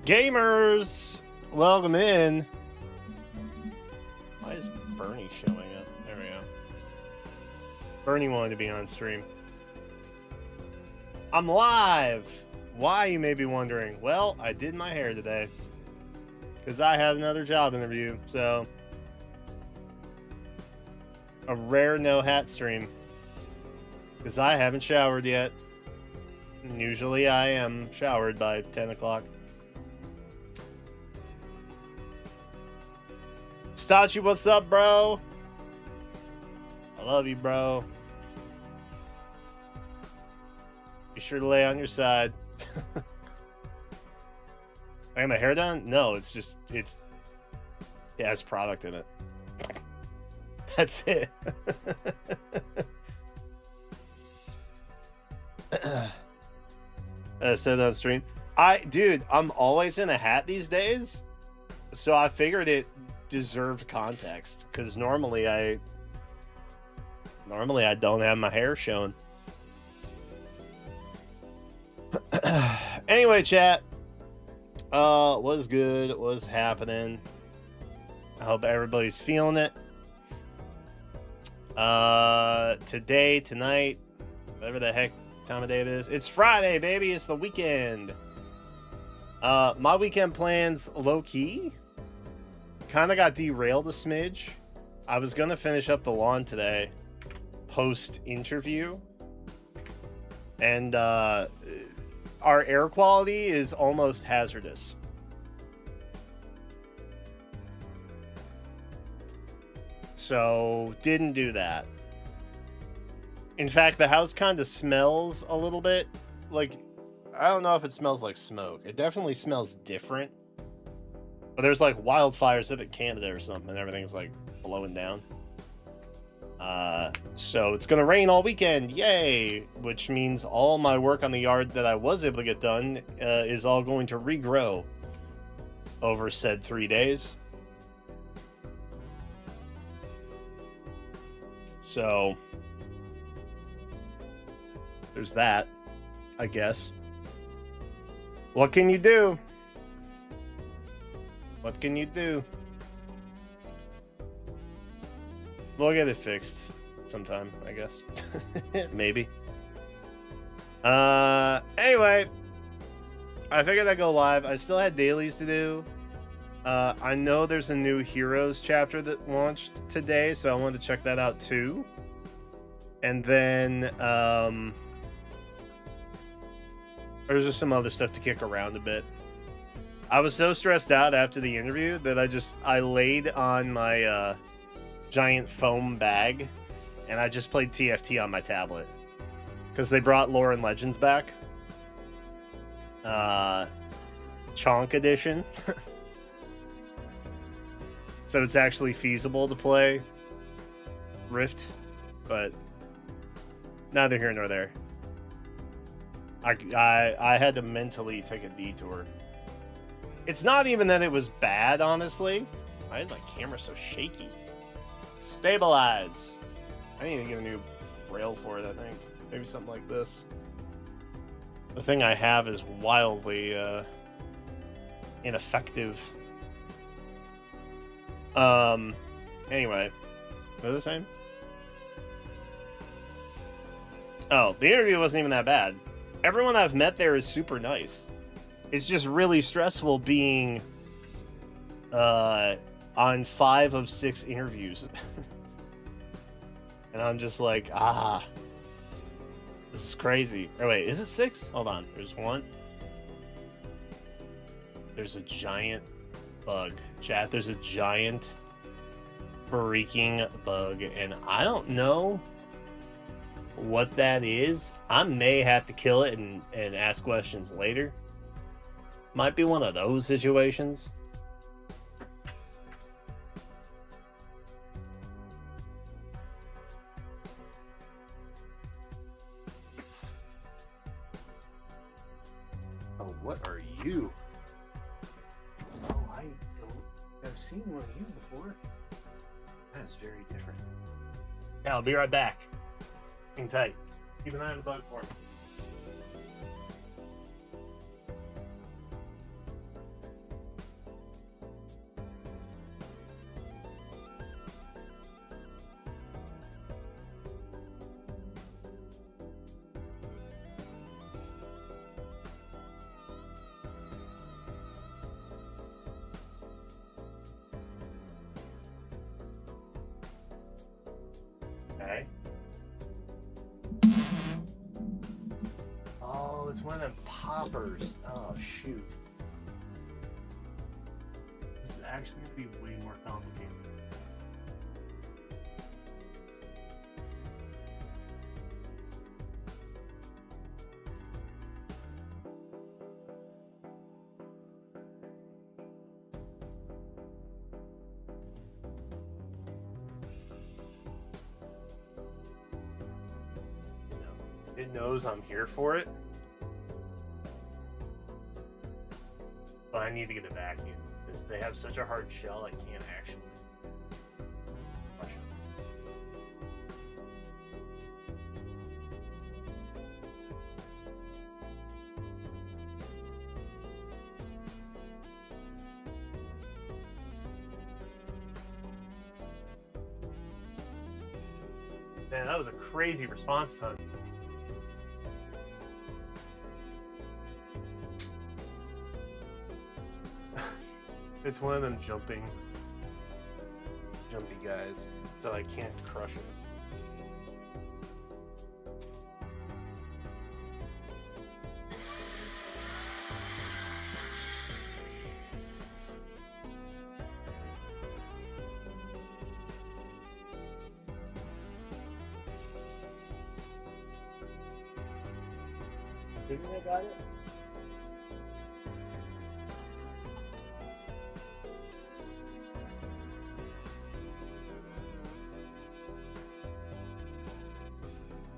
Gamers, welcome in. Why is Bernie showing up? There we go. Bernie wanted to be on stream. I'm live. Why, you may be wondering? Well, I did my hair today because I had another job interview, so a rare no hat stream because I haven't showered yet. And usually I am showered by 10 o'clock. Stachi, what's up, bro? I love you, bro. Be sure to lay on your side. I got my hair done? No, it has product in it. That's it. I said on stream. Dude, I'm always in a hat these days, so I figured it deserved context because normally I don't have my hair showing. Anyway, chat, what's good, what's happening? I hope everybody's feeling it. Today, tonight, whatever the heck time of day it is, it's Friday, baby. It's the weekend. My weekend plans, low-key, kind of got derailed a smidge. I was gonna finish up the lawn today, post interview, and our air quality is almost hazardous. So didn't do that. In fact, the house kind of smells a little bit like, I don't know if it smells like smoke. It definitely smells different. But there's like wildfires up in Canada or something, and everything's like blowing down. So it's gonna rain all weekend, yay! Which means all my work on the yard that I was able to get done is all going to regrow over said 3 days. So there's that, I guess. What can you do? What can you do? We'll get it fixed sometime, I guess. Maybe. Anyway, I figured I'd go live. I still had dailies to do. I know there's a new Heroes chapter that launched today, so I wanted to check that out too. And then, there's just some other stuff to kick around a bit. I was so stressed out after the interview that I laid on my giant foam bag and I just played TFT on my tablet because they brought Lore and Legends back, Chonk edition. So it's actually feasible to play Rift, but neither here nor there. I had to mentally take a detour. It's not even that it was bad, honestly. Why is my camera so shaky? Stabilize. I need to get a new rail for it, I think. Maybe something like this. The thing I have is wildly ineffective. Anyway. What was I saying? Oh, the interview wasn't even that bad. Everyone I've met there is super nice. It's just really stressful being on 5 of 6 interviews. And I'm just like, this is crazy. Oh wait, is it 6? Hold on, there's 1. There's a giant bug. Chat, there's a giant freaking bug, and I don't know what that is. I may have to kill it and ask questions later. Might be one of those situations. Oh, what are you? Oh, I don't. I've seen one of you before. That's very different. Yeah, I'll be right back. Hang tight. Keep an eye on the bug for me. Oh, it's one of them poppers. Oh, shoot. This is actually going to be way more complicated. It knows I'm here for it. But I need to get a vacuum because they have such a hard shell I can't actually crush them. Man, that was a crazy response time. It's one of them jumpy guys, so I can't crush it. Didn't I got it?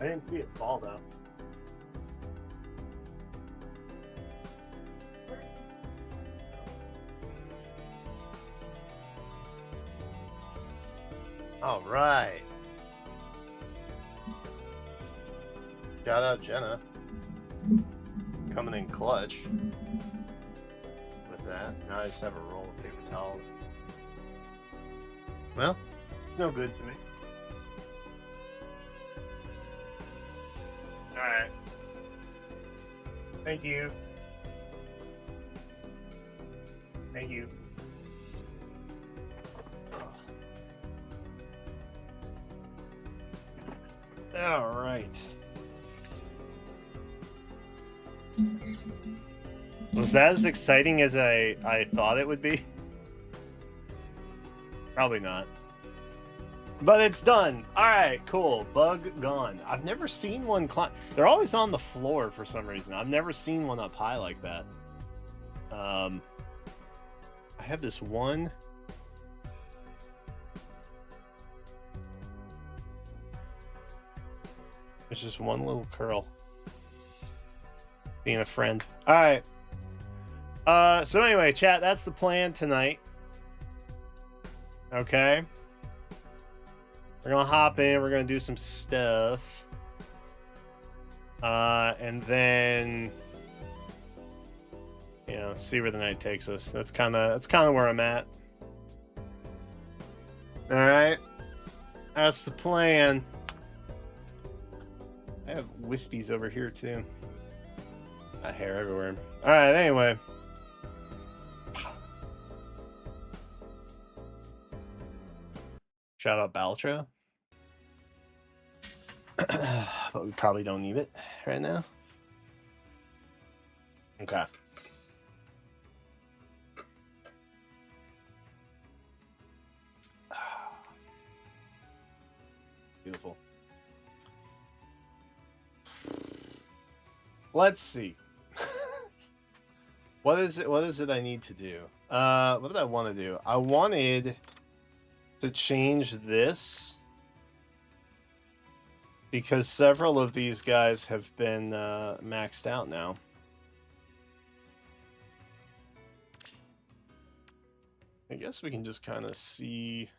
I didn't see it fall though. All right. Shout out Jenna. Coming in clutch with that. Now I just have a roll of paper towels. Well, it's no good to me. Alright. Thank you. Thank you. Alright. Was that as exciting as I thought it would be? Probably not. But it's done. Alright, cool. Bug gone. I've never seen one climb. They're always on the floor for some reason. I've never seen one up high like that. I have this one. It's just one little curl. Being a friend. Alright. So anyway, chat, that's the plan tonight. Okay. We're gonna hop in, we're gonna do some stuff. And then you know, see where the night takes us. That's kinda where I'm at. Alright. That's the plan. I have wispies over here too. Got hair everywhere. Alright, anyway. Shout out Baltra. But we probably don't need it right now. Okay. Beautiful. Let's see. What is it I need to do? What did I want to do? I wanted to change this because several of these guys have been maxed out now. I guess we can just kind of see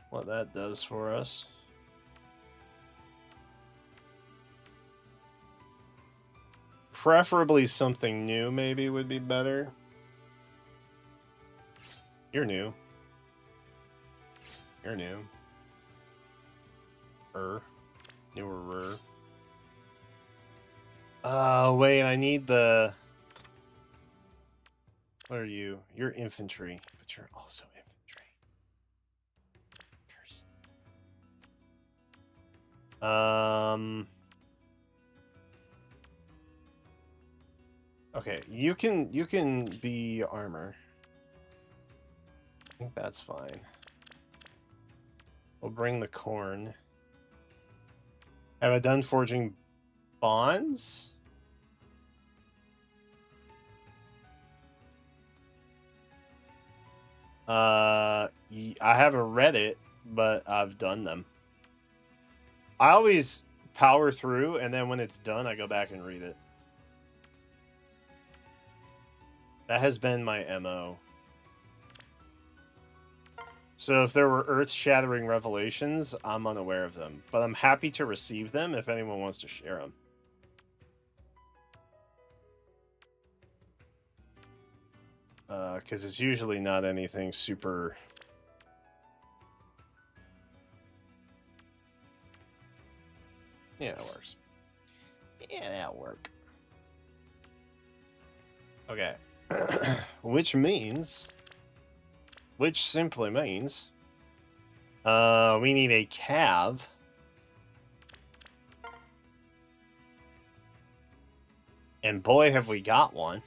what that does for us. Preferably something new maybe would be better. You're new. You're new. Newer. Wait, I need the... What are you? You're infantry, but you're also infantry. Curse. Okay, you can be armor. I think that's fine. We'll bring the corn. Have I done forging bonds? I haven't read it, but I've done them. I always power through, and then when it's done, I go back and read it. That has been my MO. So if there were earth-shattering revelations, I'm unaware of them. But I'm happy to receive them if anyone wants to share them. Because it's usually not anything super... Yeah, that works. Yeah, that'll work. Okay. Which simply means... we need a cav. And boy, have we got one.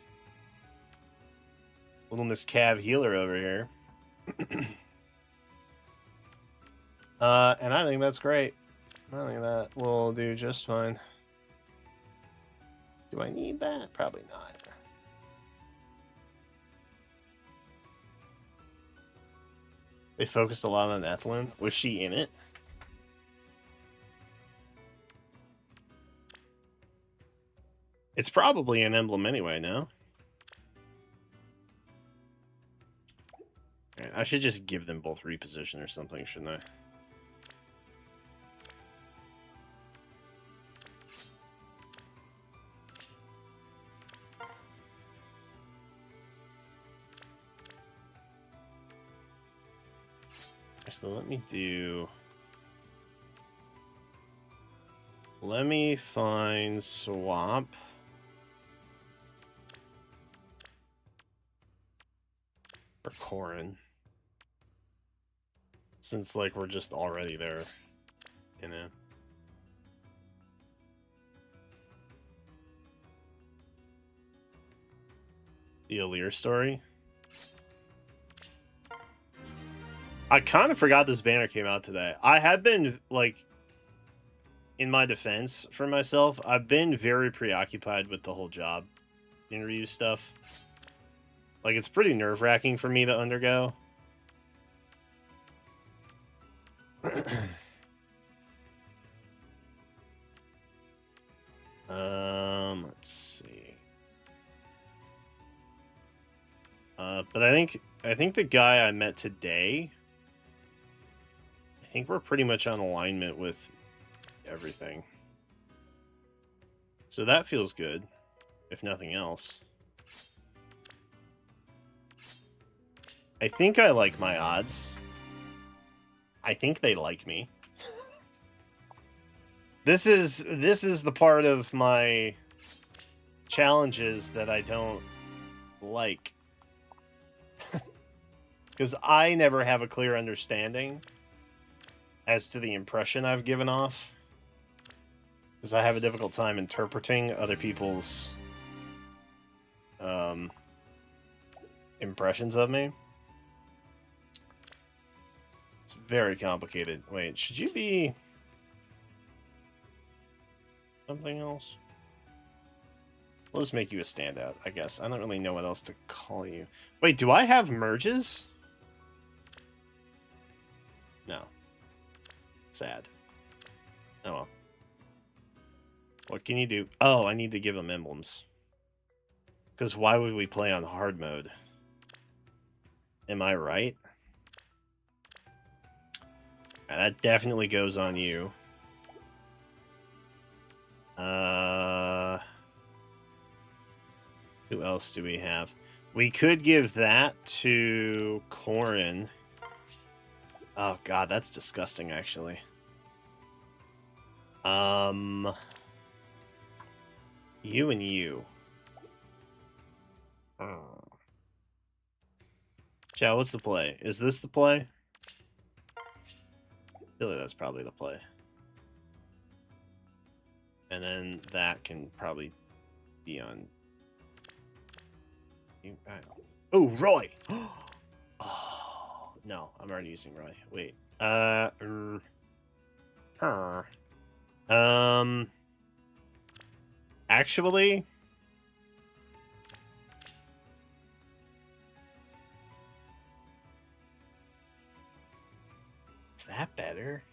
Little Miss Cav Healer over here. And I think that's great. I think that will do just fine. Do I need that? Probably not. They focused a lot on Ethelyn. Was she in it? It's probably an emblem anyway, no? I should just give them both reposition or something, shouldn't I? So let me find swap. For Corin. Since, like, we're just already there, you know? The Alir story? I kind of forgot this banner came out today. I have been, like, in my defense for myself, I've been very preoccupied with the whole job interview stuff. Like, it's pretty nerve-wracking for me to undergo. Let's see. But I think the guy I met today, I think we're pretty much on alignment with everything. So that feels good, if nothing else. I think I like my odds. I think they like me. This is the part of my challenges that I don't like. Because I never have a clear understanding as to the impression I've given off. Because I have a difficult time interpreting other people's impressions of me. It's very complicated. Wait, should you be something else? We'll just make you a standout, I guess. I don't really know what else to call you. Wait, do I have merges? No. Sad. Oh well. What can you do? Oh, I need to give them emblems. Because why would we play on hard mode? Am I right? That definitely goes on you. Who else do we have? We could give that to Corin. Oh god, that's disgusting, actually. You and you. Chow, what's the play? Is this the play? I feel like that's probably the play. And then that can probably be on... Oh, Roy! Oh, no, I'm already using Roy. Wait. Actually... Is that better?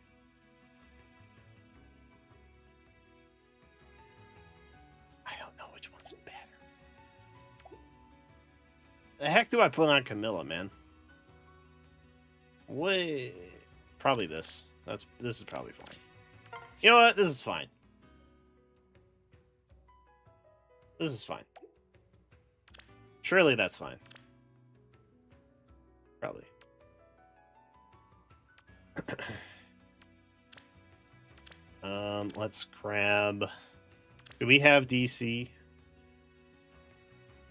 I don't know which one's better. The heck do I put on Camilla, man? Wait, probably this. This is probably fine. You know what? This is fine. This is fine. Surely that's fine. Probably. Let's grab... Do we have DC?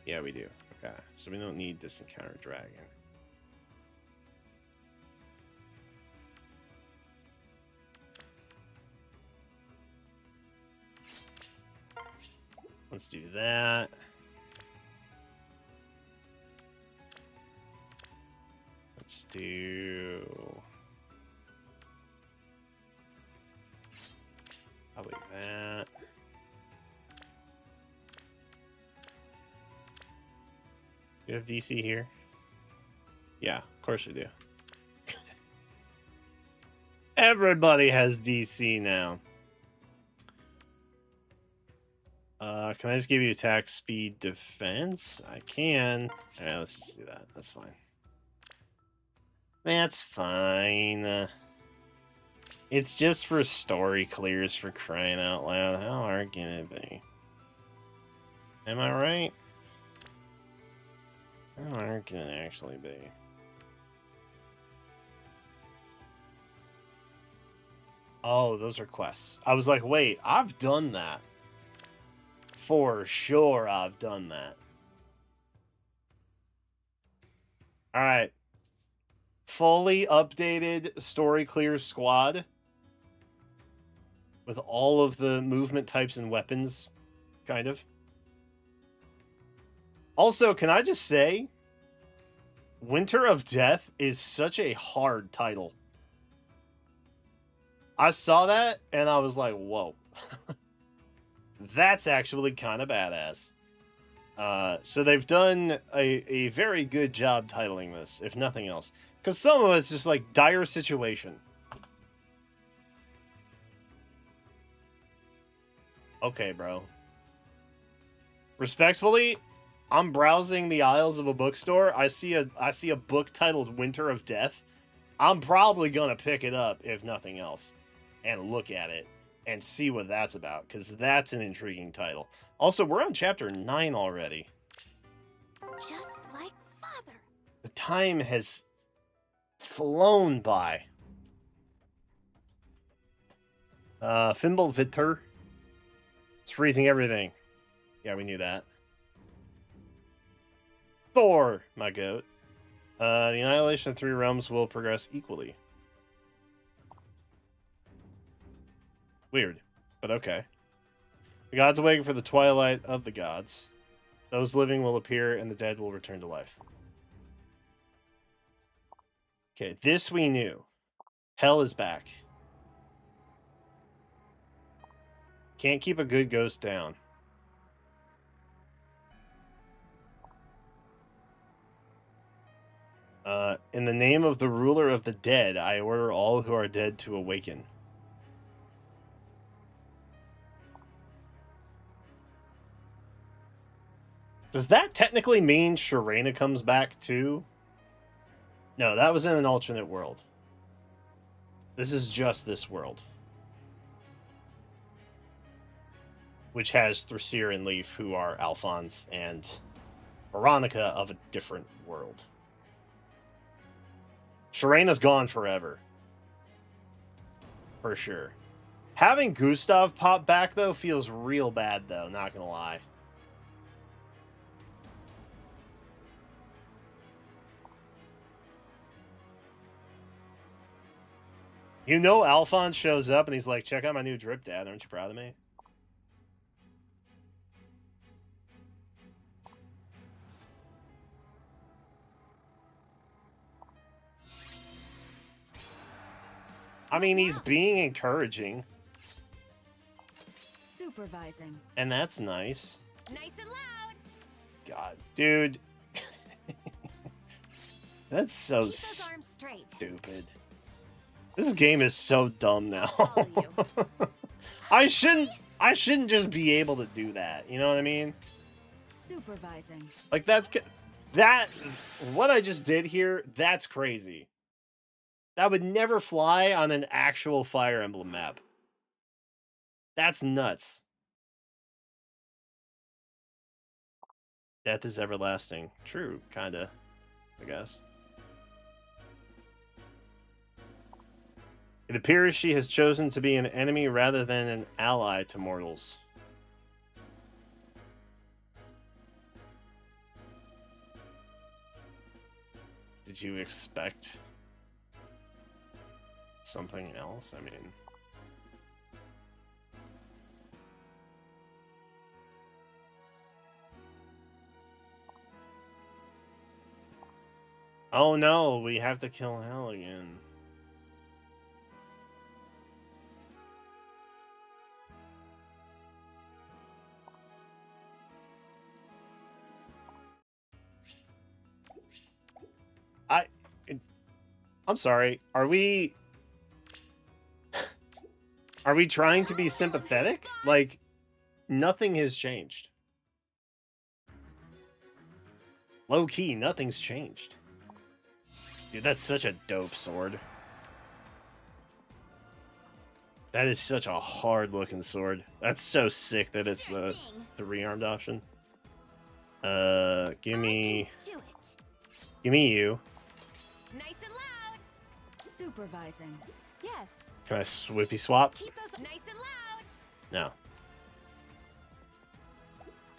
Yeah, we do. Okay, so we don't need this encounter dragon. Let's do that. Let's do... Probably that. Do you have DC here? Yeah, of course we do. Everybody has DC now. Can I just give you attack, speed, defense? I can. Alright, let's just do that. That's fine. That's fine. It's just for story clears, for crying out loud. How hard can it be? Am I right? How hard can it actually be? Oh, those are quests. I was like, wait, I've done that. For sure, I've done that. Alright. Fully updated story clear squad. With all of the movement types and weapons, kind of. Also, can I just say, Winter of Death is such a hard title. I saw that, and I was like, whoa. That's actually kind of badass. So they've done a very good job titling this, if nothing else. Because some of it's just like dire situation. Okay, bro. Respectfully, I'm browsing the aisles of a bookstore. I see a book titled Winter of Death. I'm probably gonna pick it up, if nothing else, and look at it and see what that's about, because that's an intriguing title. Also, we're on chapter 9 already. Just like father. The time has flown by. Fimbulvitr. It's freezing everything. Yeah, we knew that. Thor, my goat. The annihilation of 3 realms will progress equally. Weird, but okay. The gods awaken for the twilight of the gods. Those living will appear, and the dead will return to life. Okay, this we knew. Hell is back. Can't keep a good ghost down. In the name of the ruler of the dead, I order all who are dead to awaken. Does that technically mean Sharena comes back too? No, that was in an alternate world. This is just this world. Which has Thrasyr and Leaf, who are Alphonse and Veronica of a different world. Sharena's gone forever. For sure. Having Gustav pop back, though, feels real bad, though. Not gonna lie. You know Alphonse shows up and he's like, check out my new drip dad. Aren't you proud of me? I mean, he's being encouraging, Supervising. and that's nice. Nice and loud. God, dude. That's so Keep those arms straight. stupid. This game is so dumb now. Follow you. I shouldn't just be able to do that. You know what I mean? Supervising. Like what I just did here, that's crazy. That would never fly on an actual Fire Emblem map. That's nuts. Death is everlasting. True, kinda, I guess. It appears she has chosen to be an enemy rather than an ally to mortals. Did you expect something else? I mean... Oh no, we have to kill Hell again. I'm sorry. Are we trying to be sympathetic? Like, nothing has changed. Low key, nothing's changed. Dude, that's such a dope sword. That is such a hard looking sword. That's so sick that it's the three-armed option. Give me you. Nice and loud. Supervising. Yes. Can I swippy swap? Keep those nice and loud. No.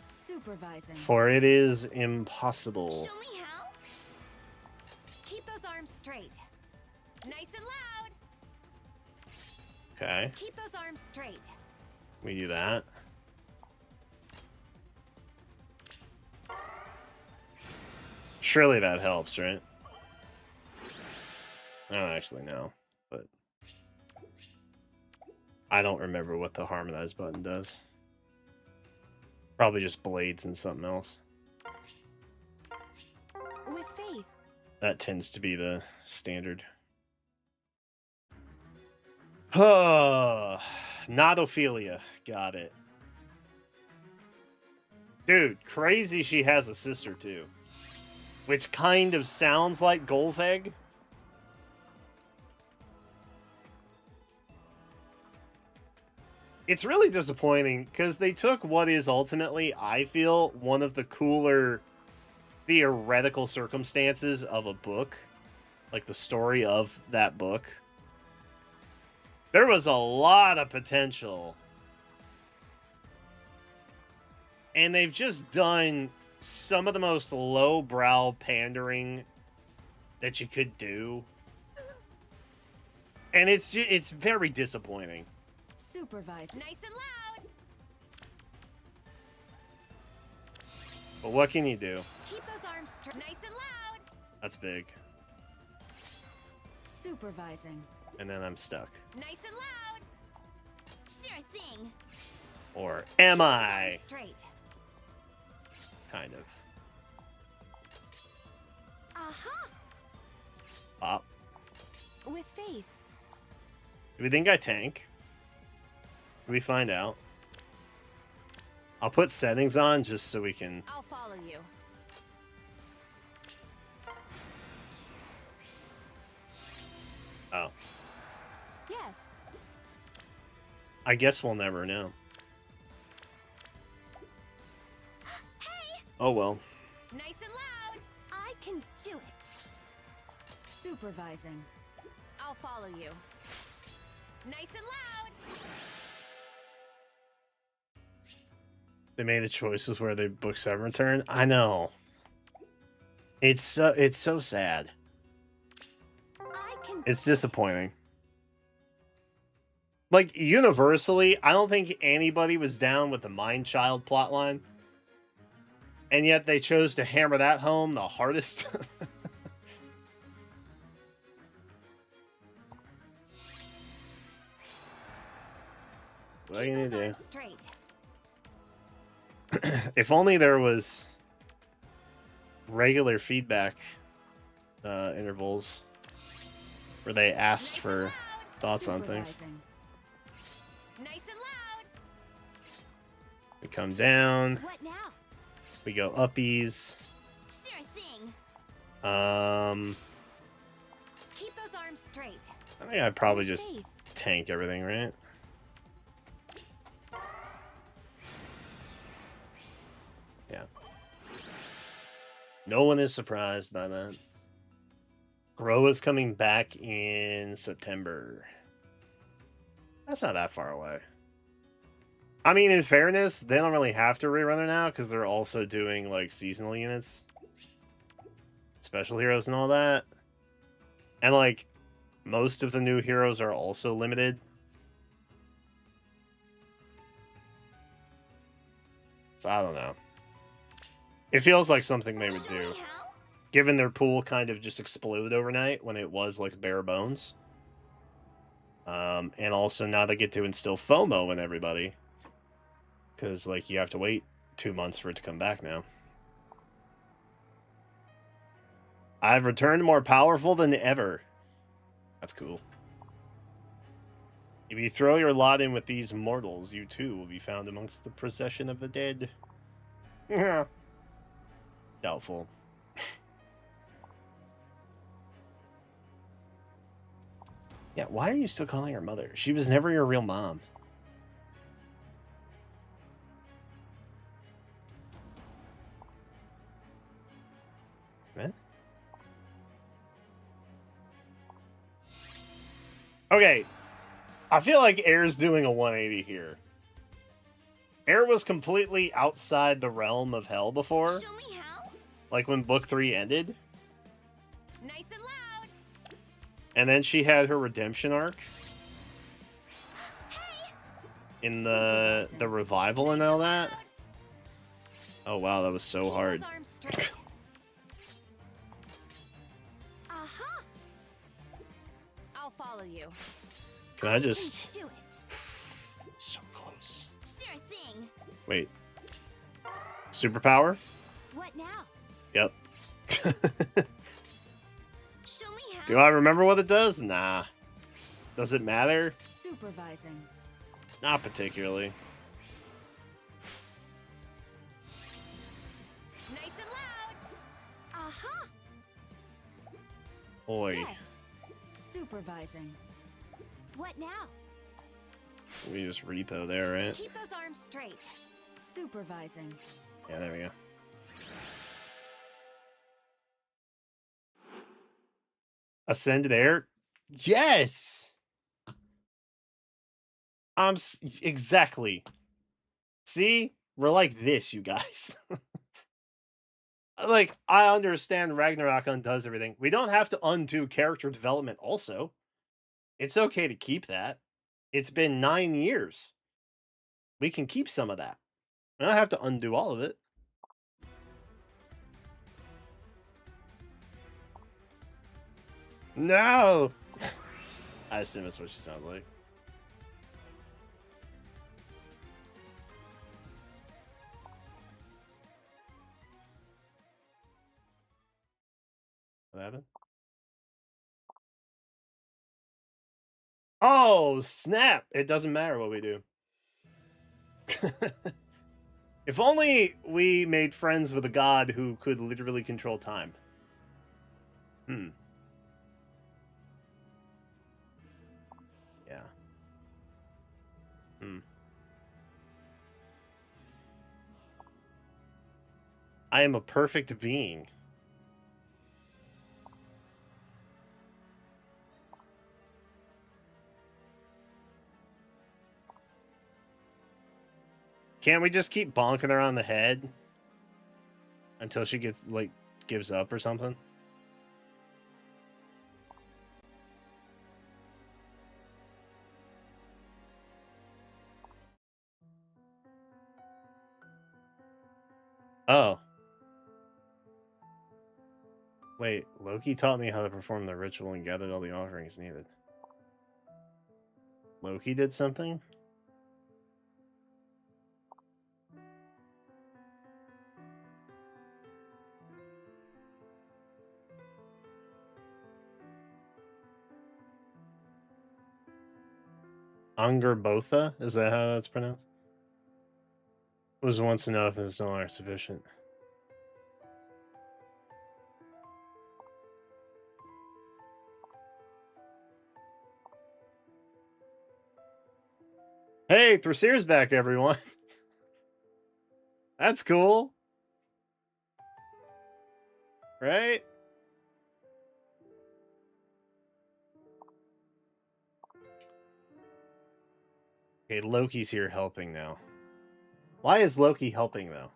Supervising. For it is impossible. Show me how. Keep those arms straight. Nice and loud. Okay. Keep those arms straight. We do that. Surely that helps, right? I don't actually know, but I don't remember what the harmonize button does. Probably just blades and something else. With faith. That tends to be the standard. Not Ophelia. Got it. Dude, crazy she has a sister too. Which kind of sounds like Goltheg. It's really disappointing because they took what is ultimately, I feel, one of the cooler theoretical circumstances of a book. Like the story of that book. There was a lot of potential. And they've just done some of the most lowbrow pandering that you could do. And it's very disappointing. Supervise. Nice and loud. But what can you do? Keep those arms straight. Nice and loud. That's big. Supervising. And then I'm stuck. Nice and loud. Sure thing. Or am Keep those I? arms straight. Kind of. Aha. Pop. With faith. Do we think I tank? Can we find out? I'll put settings on just so we can... I'll follow you. Oh. Yes. I guess we'll never know. Hey. Oh well. Nice and loud. I can do it. Supervising. I'll follow you. Nice and loud. They made the choices where they book Seven Return. I know. It's so sad. It's disappointing. Like, universally, I don't think anybody was down with the Mind Child plotline. And yet they chose to hammer that home the hardest. What are you Keep gonna those do? arms straight. If only there was regular feedback intervals where they asked Nice and for loud. thoughts on things. Supervising. Nice and loud. We come down. What now? We go uppies. Sure thing. Keep those arms straight. I think I'd probably With just faith. tank everything, right? Yeah. No one is surprised by that. Grow is coming back in September. That's not that far away. I mean, in fairness, they don't really have to rerun it now because they're also doing like seasonal units, special heroes, and all that. And like most of the new heroes are also limited. So I don't know. It feels like something they would Show me do, how? given their pool kind of just exploded overnight when it was like bare bones. And also now they get to instill FOMO in everybody. Because, like, you have to wait 2 months for it to come back now. I've returned more powerful than ever. That's cool. If you throw your lot in with these mortals, you too will be found amongst the procession of the dead. Doubtful. Yeah, why are you still calling her mother? She was never your real mom. Okay, I feel like Air's doing a 180 here. Air was completely outside the realm of hell before, Show me how? like when Book 3 ended, Nice and loud. and then she had her redemption arc Hey. in the revival and all that. Oh wow, that was so Keep hard. those arms straight. Aha. I'll follow you. Can I just... Do it. So close. Sure thing. Wait. Superpower? What now? Yep. Show me how. Do I remember what it does? Nah. Does it matter? Supervising. Not particularly. Nice and loud. Aha. Oi. Yes. Supervising. What now? We just repo there, right? Keep those arms straight. Supervising. Yeah, there we go. Ascended air? Yes! Exactly. See? We're like this, you guys. Like, I understand Ragnarok undoes everything. We don't have to undo character development also. It's okay to keep that. It's been 9 years. We can keep some of that. We don't have to undo all of it. No! I assume that's what she sounds like. What happened? Oh, snap! It doesn't matter what we do. If only we made friends with a god who could literally control time. Yeah. I am a perfect being. Can't we just keep bonking her on the head until she gets, like, gives up or something? Oh. Wait, Loki taught me how to perform the ritual and gathered all the offerings needed. Loki did something? Angerbotha? Is that how that's pronounced? Was once enough and is no longer sufficient. Hey, Thraseer's back, everyone. That's cool. Right? Okay, Loki's here helping now. Why is Loki helping, though?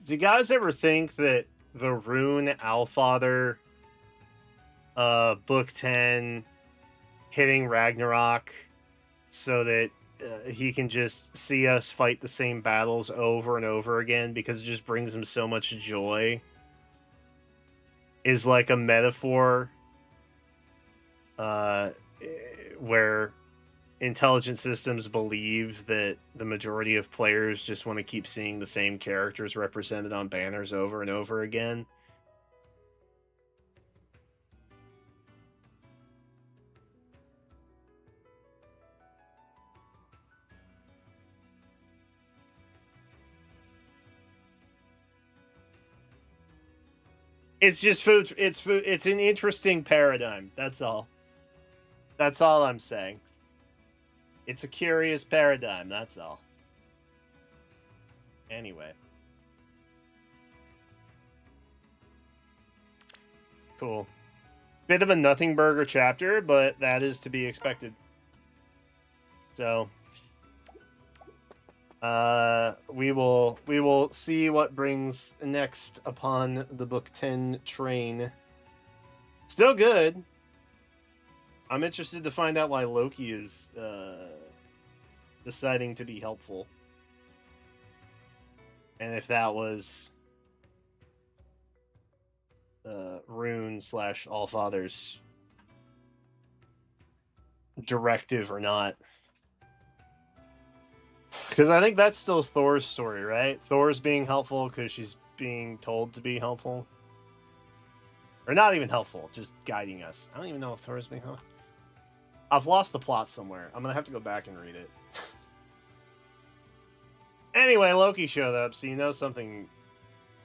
Do you guys ever think that the Rune Allfather, Book 10, hitting Ragnarok so that he can just see us fight the same battles over and over again because it just brings him so much joy, is like a metaphor where intelligent systems believe that the majority of players just want to keep seeing the same characters represented on banners over and over again? It's just food. It's food. It's an interesting paradigm. That's all. That's all I'm saying. It's a curious paradigm. That's all. Anyway. Cool. Bit of a nothing burger chapter, but that is to be expected. So we will see what brings next upon the Book 10 train. Still good. I'm interested to find out why Loki is deciding to be helpful. And if that was Rune / Allfather's directive or not. Because I think that's still Thor's story, right? Thor's being helpful because she's being told to be helpful. Or not even helpful, just guiding us. I don't even know if Thor's being helpful. I've lost the plot somewhere. I'm going to have to go back and read it. Anyway, Loki showed up, so you know something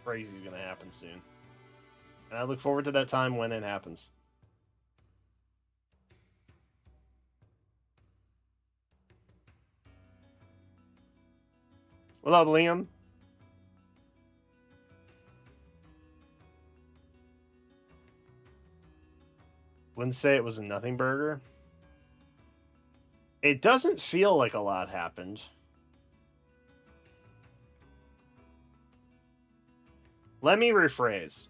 crazy is going to happen soon. And I look forward to that time when it happens. What up, Liam? Wouldn't say it was a nothing burger. It doesn't feel like a lot happened. Let me rephrase.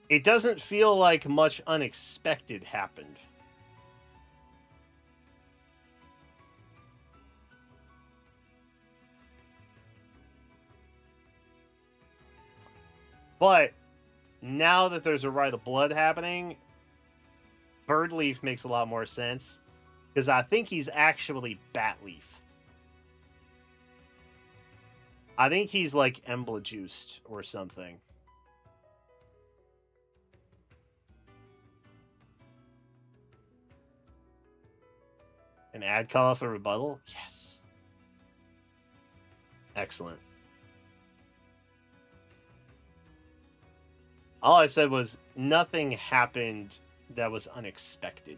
It doesn't feel like much unexpected happened. But now that there's a Rite of Blood happening, Birdleaf makes a lot more sense. Because I think he's actually Batleaf. I think he's like Embla juiced or something. An ad call off the rebuttal? Yes. Excellent. All I said was nothing happened that was unexpected.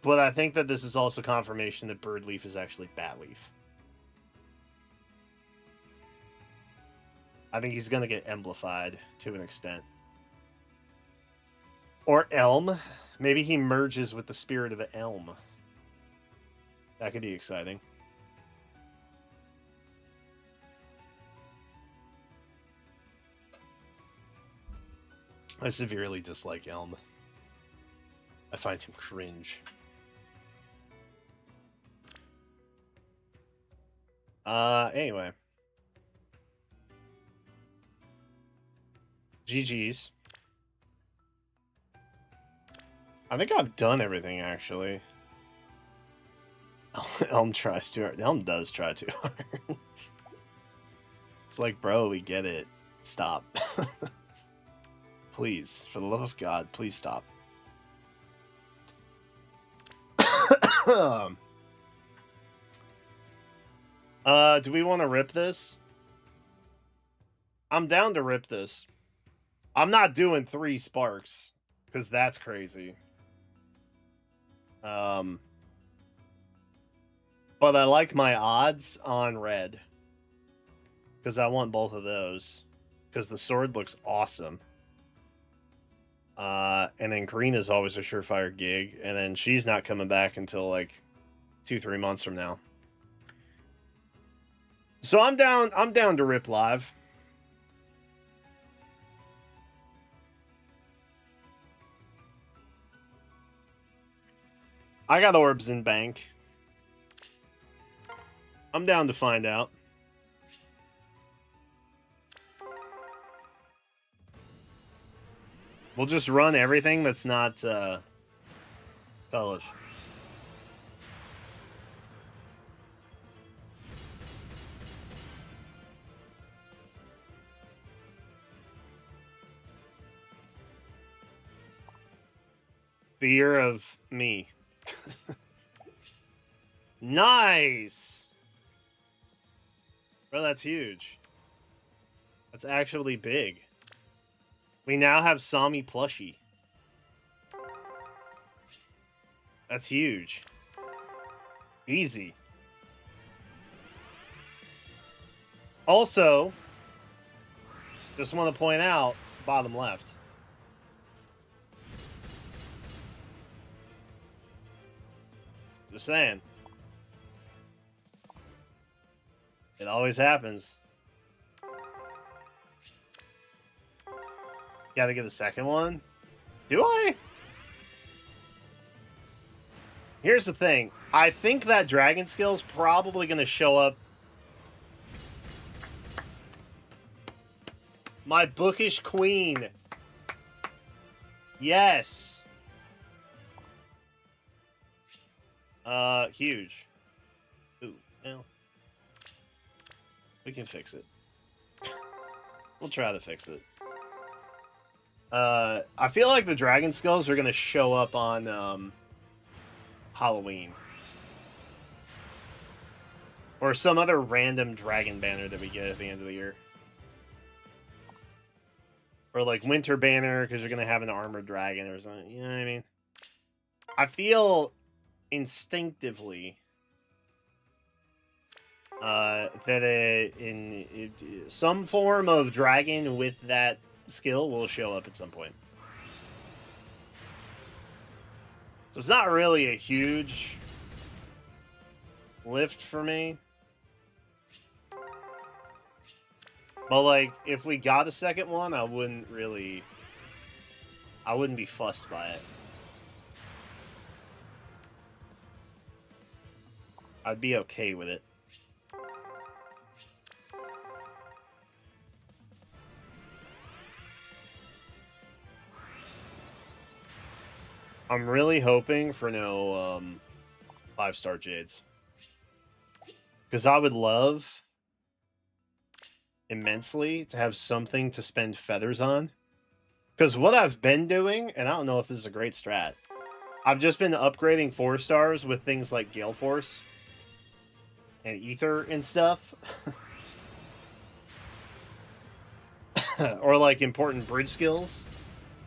But I think that this is also confirmation that Birdleaf is actually Batleaf. I think he's going to get emblified to an extent. Or Elm. Maybe he merges with the spirit of an Elm. That could be exciting. I severely dislike Elm. I find him cringe. Anyway. GG's. I think I've done everything, actually. Elm tries too hard. Elm does try too hard. It's like, bro, we get it. Stop. Please, for the love of God, please stop. Do we want to rip this? I'm down to rip this. I'm not doing 3 sparks, because that's crazy. But I like my odds on red, because I want both of those, because the sword looks awesome. And then green is always a surefire gig, and then she's not coming back until like 2-3 months from now. So I'm down to rip live. I got orbs in bank. I'm down to find out. We'll just run everything that's not, fellas. The year of me. Nice! Bro, that's huge. That's actually big. We now have Sami plushie. That's huge. Easy. Also, just want to point out, bottom left. Just saying. It always happens. Gotta get a second one? Do I? Here's the thing. I think that dragon skill's probably gonna show up. My bookish queen. Yes. Huge. Ooh, well. We can fix it. We'll try to fix it. I feel like the dragon skulls are gonna show up on, Halloween. Or some other random dragon banner that we get at the end of the year. Or like winter banner, because you're gonna have an armored dragon or something. You know what I mean? I feel instinctively that some form of dragon with that skill will show up at some point. So it's not really a huge lift for me. But like, if we got a second one, I wouldn't be fussed by it. I'd be okay with it. I'm really hoping for no 5-star Jades. Because I would love immensely to have something to spend feathers on. Because what I've been doing, and I don't know if this is a great strat, I've just been upgrading 4-stars with things like Gale Force and Ether and stuff. Or like important bridge skills.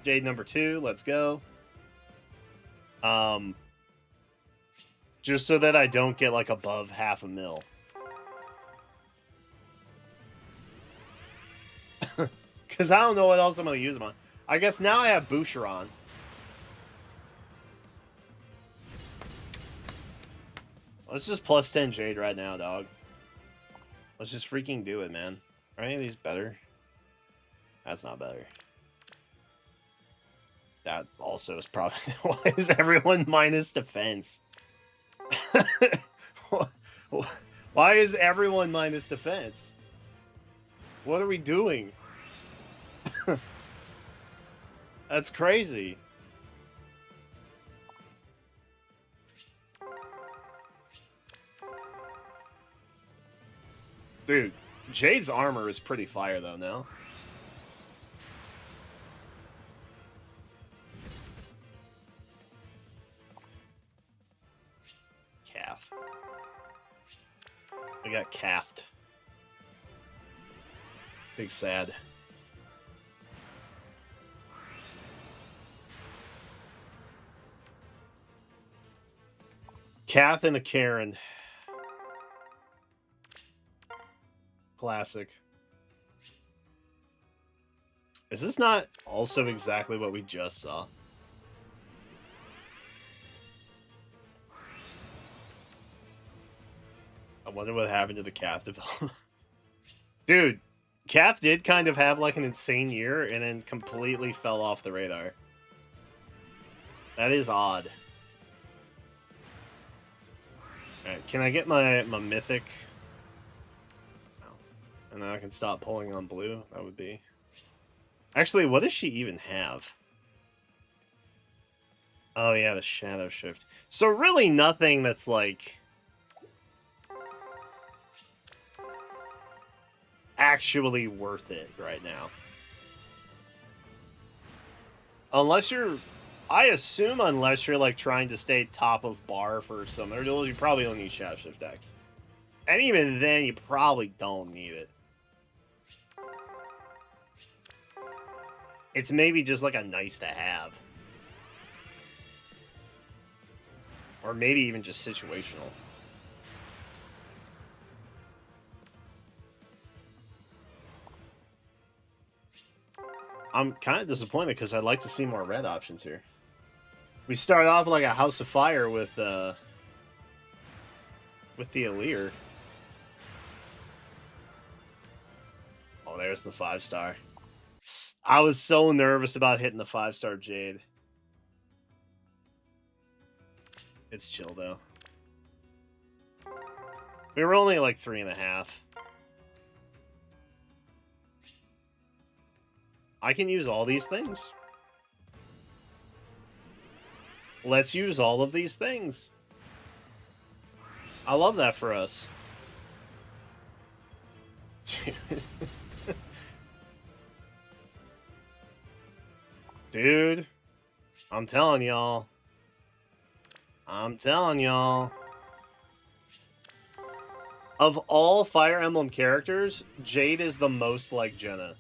Jade number 2, let's go. Just so that I don't get like above 500,000. Because I don't know what else I'm going to use them on. I guess now I have Boucheron. Let's just plus 10 Jade right now, dog. Let's just freaking do it, man. Are any of these better? That's not better. That also is probably why is everyone minus defense? Why is everyone minus defense? What are we doing? That's crazy. Dude, Jade's armor is pretty fire though now. Calf. We got calfed. Big sad. Kath and a Karen. Classic. Is this not also exactly what we just saw? I wonder what happened to the Kath development. Dude, Kath did kind of have like an insane year and then completely fell off the radar. That is odd. Alright, can I get my mythic? No. And then I can stop pulling on blue? That would be... Actually, what does she even have? Oh yeah, the Shadow Shift. So really nothing that's like... actually worth it right now. Unless you're... I assume unless you're like trying to stay top of bar for some other duels, you probably don't need Shadow Shift decks. And even then, you probably don't need it. It's maybe just like a nice to have. Or maybe even just situational. I'm kind of disappointed because I'd like to see more red options here. We start off like a House of Fire with the Allure. Oh, there's the 5-star. I was so nervous about hitting the 5-star Jade. It's chill though. We were only like 3.5. I can use all these things. Let's use all of these things. I love that for us. Dude, I'm telling y'all. I'm telling y'all. Of all Fire Emblem characters, Jade is the most like Jenna.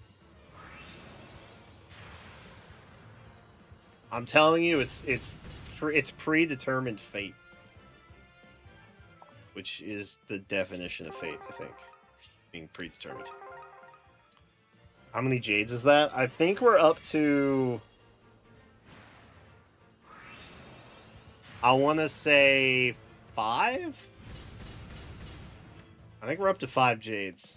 I'm telling you, it's predetermined fate. Which is the definition of fate, I think. Being predetermined. How many Jades is that? I think we're up to... I want to say 5? I think we're up to 5 Jades.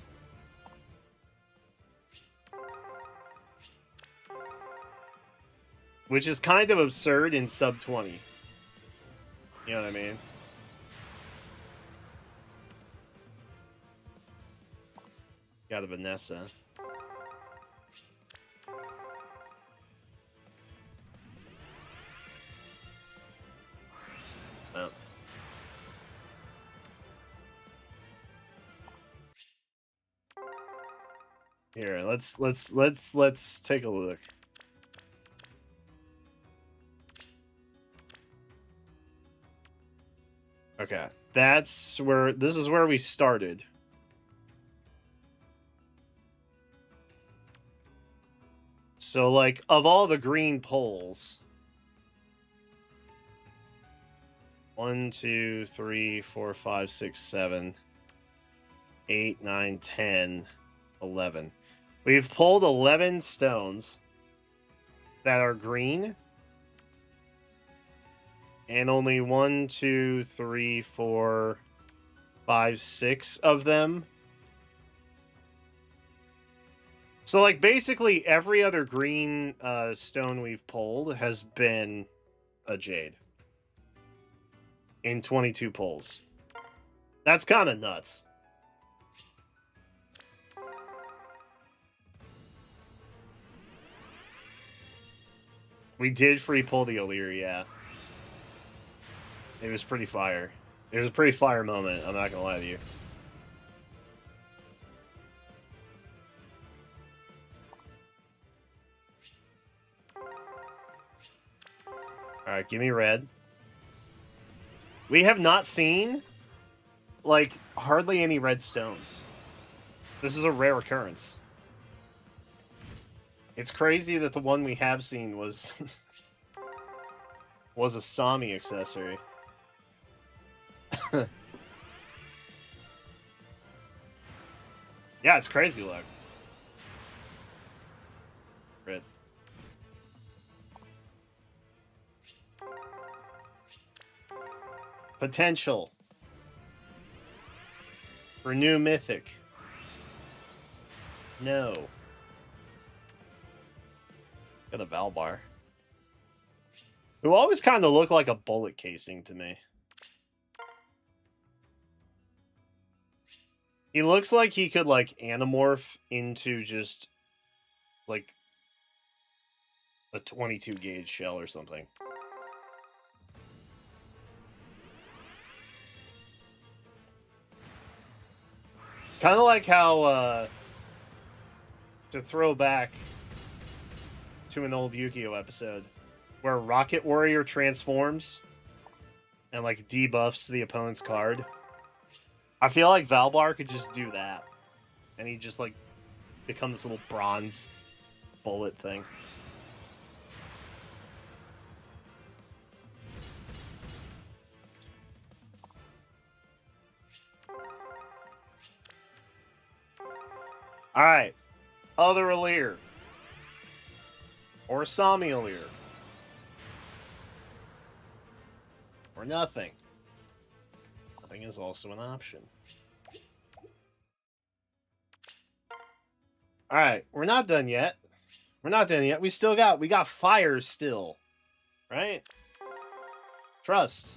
Which is kind of absurd in sub 20. You know what I mean? Got a Vanessa. Oh. Here, let's take a look. Okay, this is where we started. So, like, of all the green poles, 1, 2, 3, 4, 5, 6, 7, 8, 9, 10, 11. We've pulled 11 stones that are green. And only 1, 2, 3, 4, 5, 6 of them So, like, basically every other green stone we've pulled has been a jade. In 22 pulls. That's kind of nuts. We did free pull the O'Leary, yeah. It was pretty fire. It was a pretty fire moment, I'm not gonna lie to you. Alright, give me red. We have not seen, like, hardly any red stones. This is a rare occurrence. It's crazy that the one we have seen was was a Sami accessory. Yeah, it's crazy luck. Red. Potential. Renew Mythic. No. Got a Valbar. Who always kind of look like a bullet casing to me. He looks like he could, like, anamorph into just, like, a 22 gauge shell or something. Kind of like how, to throw back to an old Yu-Gi-Oh episode, where Rocket Warrior transforms and, like, debuffs the opponent's card. I feel like Valbar could just do that. And he just, like, become this little bronze bullet thing. Alright. Other Alir. Or Sami Alir. Or nothing. Nothing is also an option. Alright, we're not done yet. We're not done yet. We got fire still. Right? Trust.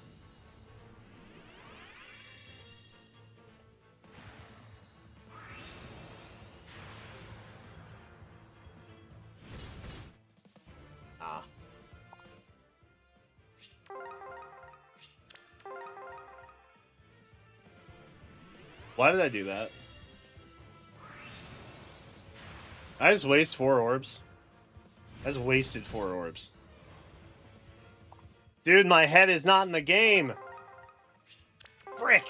Ah. Why did I do that? I just waste 4 orbs. I just wasted 4 orbs. Dude, my head is not in the game. Frick.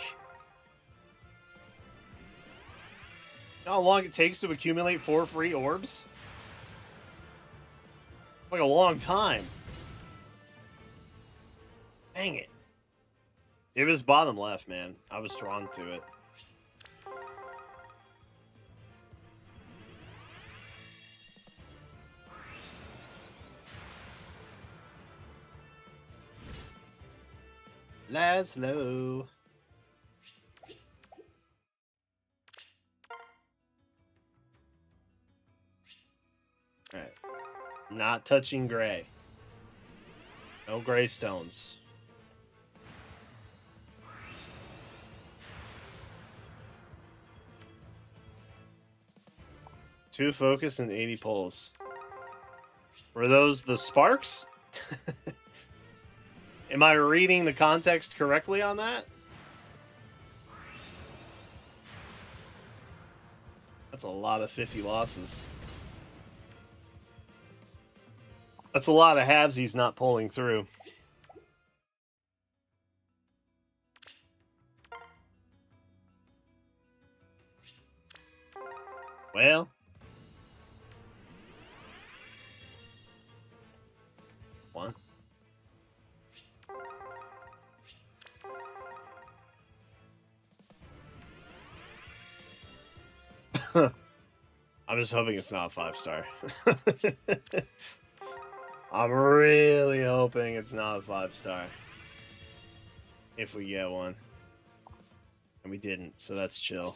You know how long it takes to accumulate 4 free orbs? Like a long time. Dang it. It was bottom left, man. I was drawn to it. Laszlo. Alright. Not touching gray. No gray stones. Two focus and 80 pulls. Were those the sparks? Am I reading the context correctly on that? That's a lot of 50 losses. That's a lot of halves he's not pulling through. Well. One. I'm just hoping it's not a 5-star. I'm really hoping it's not a 5-star. If we get one. And we didn't, so that's chill.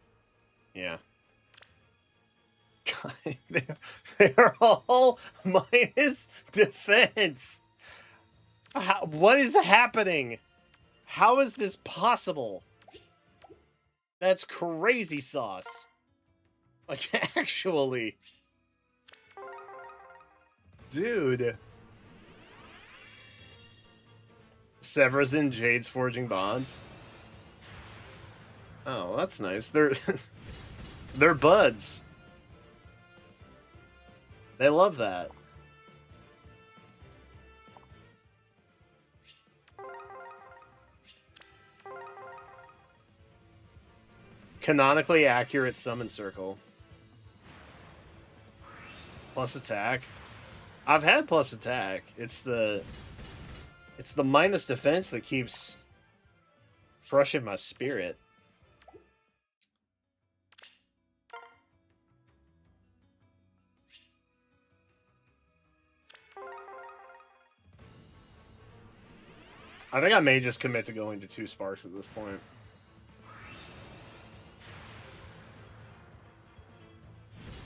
They're all minus defense. What is happening? How is this possible? That's crazy sauce. Like, actually. Dude. Severus and Jade's forging bonds. Oh, that's nice. They're they're buds. They love that. Canonically accurate summon circle. Plus attack. I've had plus attack. It's the minus defense that keeps crushing my spirit. I think I may just commit to going to 2 sparks at this point.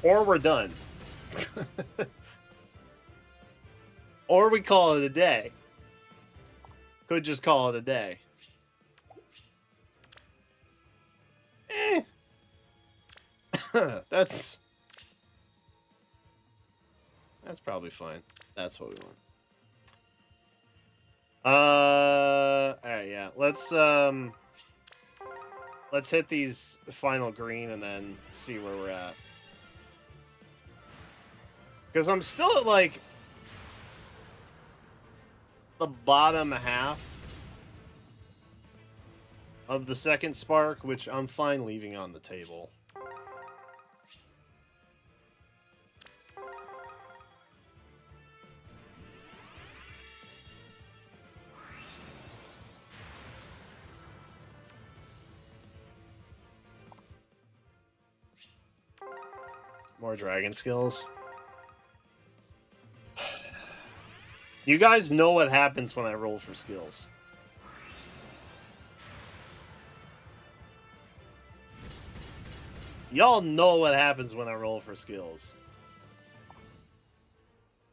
Or we're done. Or we call it a day. Could just call it a day. That's probably fine. That's what we want. Alright, yeah. Let's hit these final green and then see where we're at. Because I'm still at, like, the bottom half of the second spark, which I'm fine leaving on the table. More dragon skills. You guys know what happens when I roll for skills. Y'all know what happens when I roll for skills.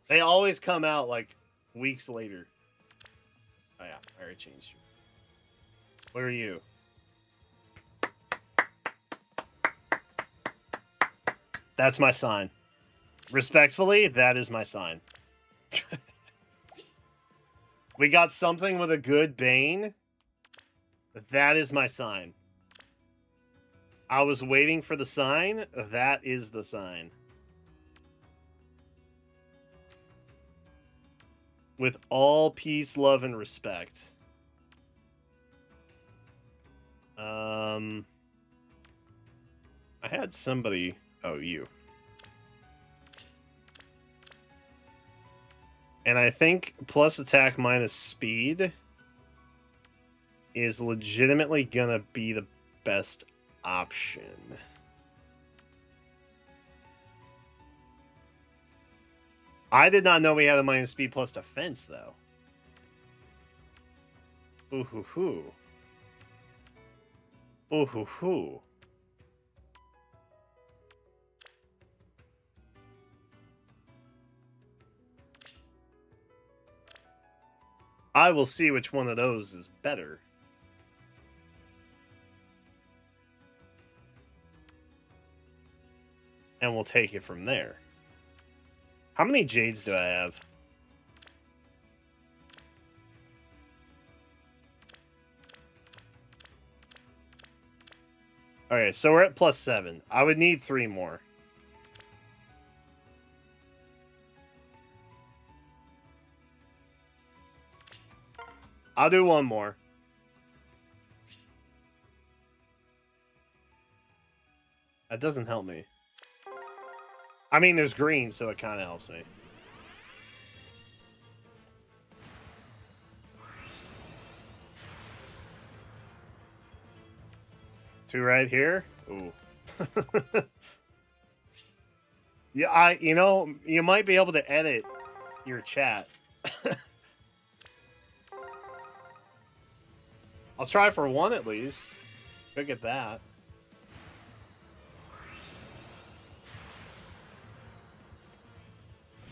They always come out, like, weeks later. Oh yeah, I already changed you. Where are you? That's my sign. Respectfully, that is my sign. We got something with a good Bane. That is my sign. I was waiting for the sign. That is the sign. With all peace, love, and respect. I had somebody... Oh, you. And I think plus attack minus speed is legitimately gonna be the best option. I did not know we had a minus speed plus defense, though. Ooh hoo hoo. Ooh hoo hoo. I will see which one of those is better. And we'll take it from there. How many Jades do I have? Okay, so we're at +7. I would need 3 more. I'll do 1 more. That doesn't help me. I mean, there's green, so it kind of helps me. Two right here. Ooh. Yeah, you know, you might be able to edit your chat. I'll try for 1 at least. Look at that.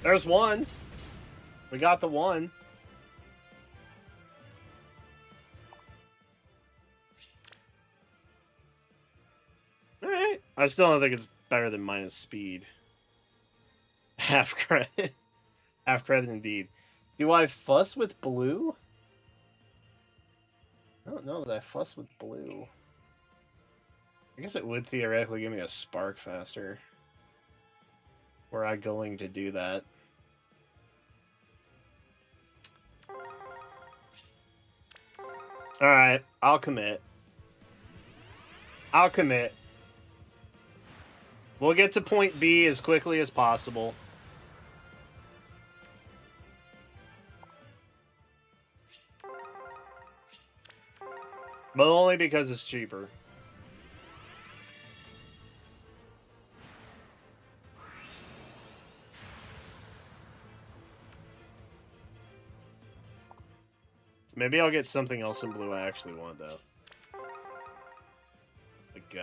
There's one. We got the one. Alright. I still don't think it's better than minus speed. Half credit. Half credit indeed. Do I fuss with blue? I don't know that I fuss with blue. I guess it would theoretically give me a spark faster. Were I going to do that? Alright, I'll commit. I'll commit. We'll get to point B as quickly as possible. But only because it's cheaper. Maybe I'll get something else in blue I actually want, though. Like,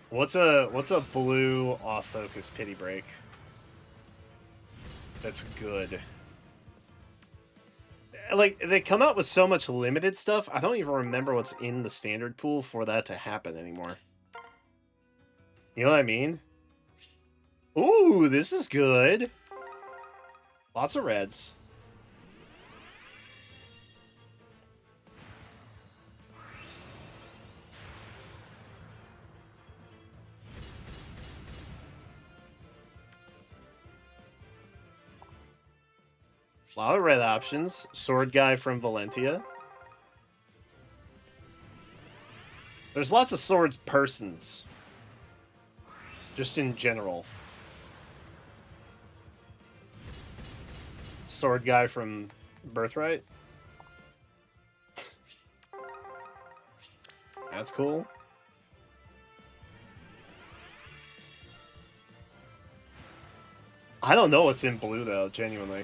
what's a blue off-focus pity break? That's good. Like, they come out with so much limited stuff, I don't even remember what's in the standard pool for that to happen anymore. You know what I mean? Ooh, this is good. Lots of reds. A lot of red options. Sword guy from Valentia. There's lots of swords persons. Just in general. Sword guy from Birthright. That's cool. I don't know what's in blue, though, genuinely.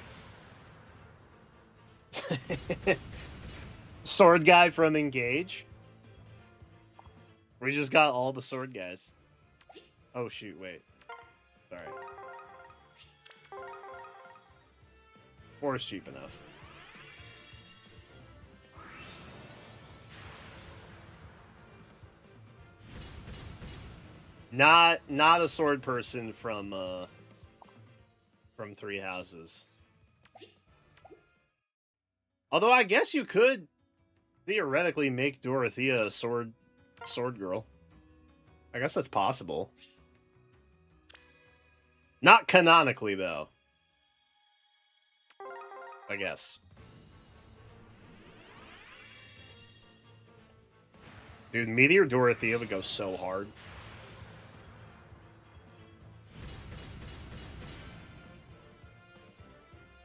Sword guy from Engage. We just got all the sword guys. Oh, shoot, wait. Sorry. 4 is cheap enough. Not a sword person from Three Houses. Although I guess you could theoretically make Dorothea a sword girl. I guess that's possible. Not canonically, though. I guess. Dude, Meteor Dorothea would go so hard.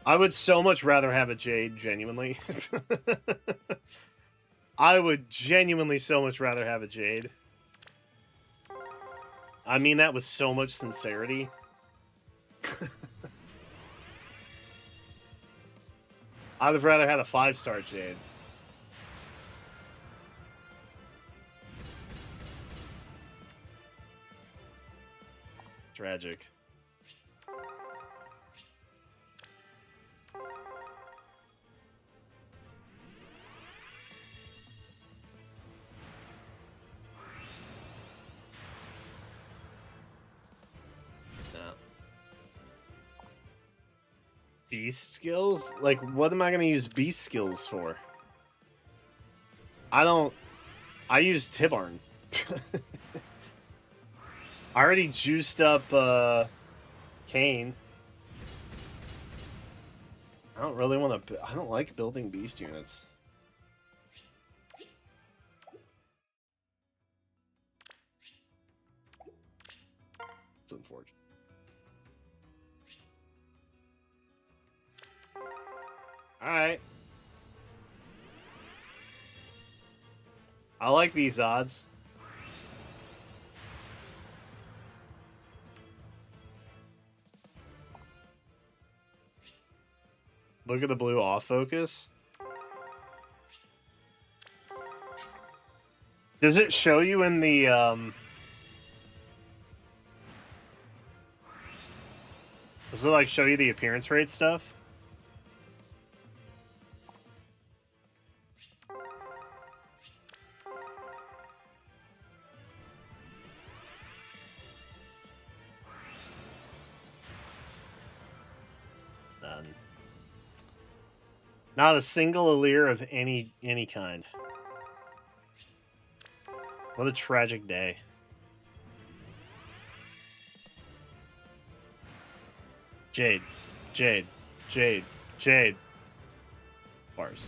I would so much rather have a Jade, genuinely. I would genuinely so much rather have a Jade. I mean that with so much sincerity. I'd have rather had a 5-star Jade. Tragic. Beast skills? Like, what am I going to use beast skills for? I use Tibarn. I already juiced up, Kane. I don't really want to... I don't like building beast units. It's unfortunate. Alright. I like these odds. Look at the blue off focus. Does it show you in the Does it like show you the appearance rate stuff? None. Not a single Allure of any kind. What a tragic day. Jade. Jade. Jade. Jade. Bars.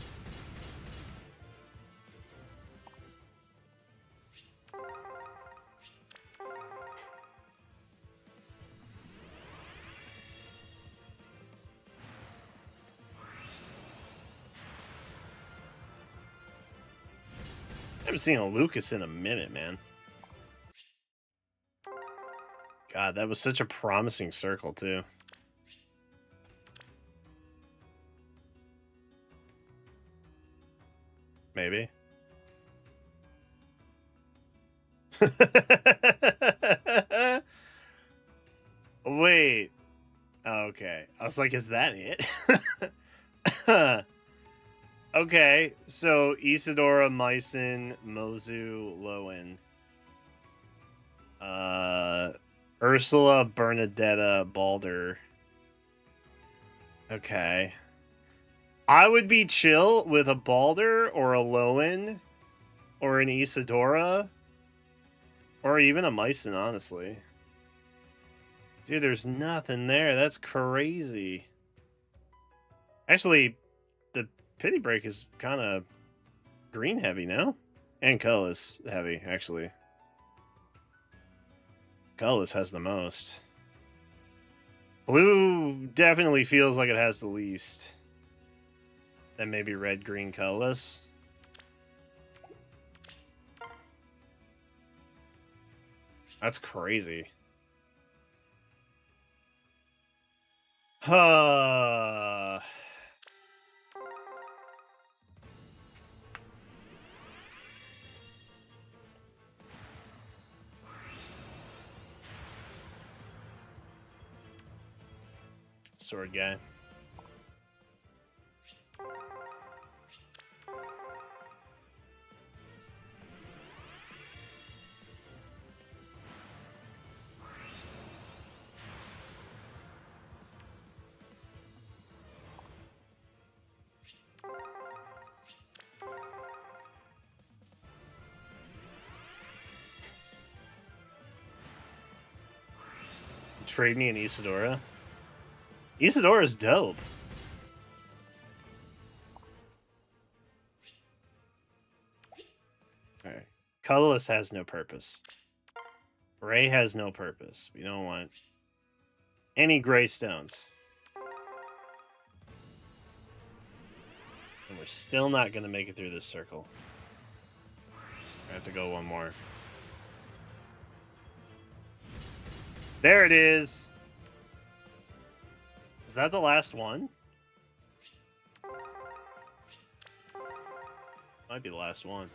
I haven't seen a Lucas in a minute, man. God, that was such a promising circle, too. Maybe. Wait. Okay. I was like, is that it? Okay, so Isadora, Mycin, Mozu, Lowen. Ursula, Bernadetta, Balder. Okay. I would be chill with a Balder or a Lowen or an Isadora or even a Mycin, honestly. Dude, there's nothing there. That's crazy. Actually, the Pity Break is kind of green heavy now. And colorless heavy, actually. Colorless has the most. Blue definitely feels like it has the least. Then maybe red, green, colorless. That's crazy. Sword guy. Trade me an Isadora. Isadora's dope. Alright. Colorless has no purpose. Gray has no purpose. We don't want any gray stones. And we're still not going to make it through this circle. I have to go one more. There it is. Is that the last one? Might be the last one.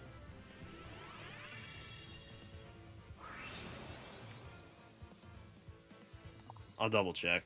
I'll double check.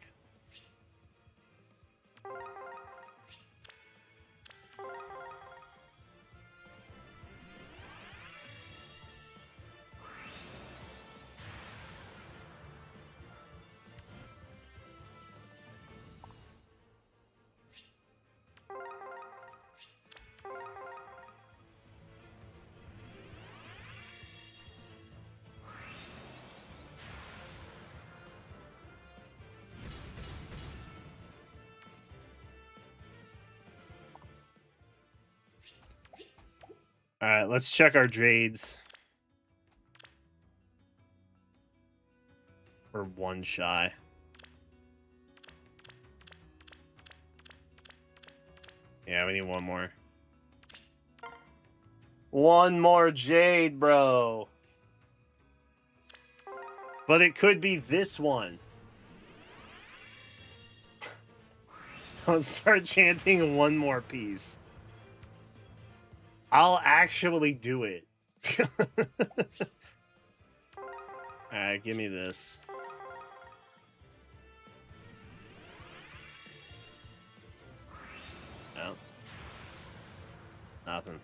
All right, let's check our Jades. We're one shy. Yeah, we need one more. One more Jade, bro. But it could be this one. Let's start chanting one more piece. I'll actually do it. Alright, give me this. Nothing.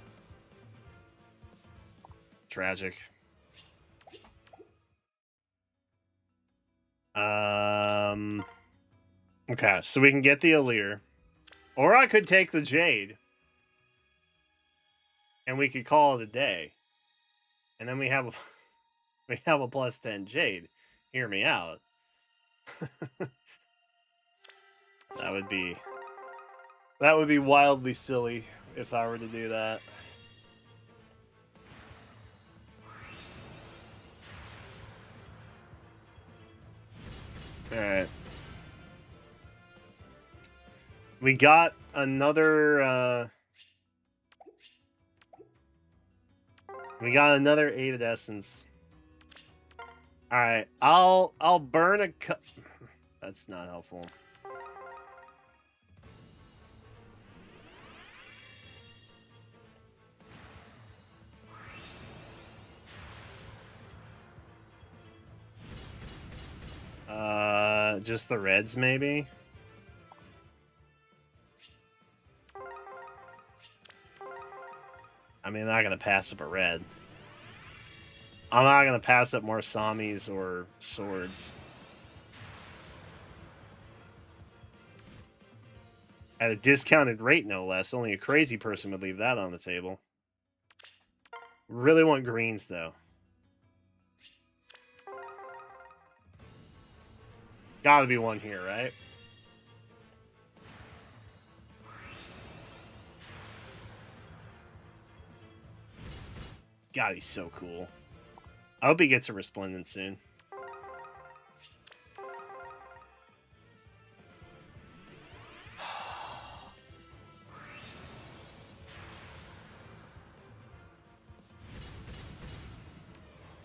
Tragic. Okay, so we can get the Allure. Or I could take the Jade. And we could call it a day. And then we have a we have a plus 10 Jade. Hear me out. That would be wildly silly if I were to do that. All right. We got another Aided Essence. All right. I'll burn a That's not helpful. Just the reds, maybe? I mean, I'm not going to pass up a red. I'm not going to pass up more Samis or swords. At a discounted rate, no less. Only a crazy person would leave that on the table. Really want greens, though. Gotta be one here, right? God, he's so cool. I hope he gets a Resplendent soon.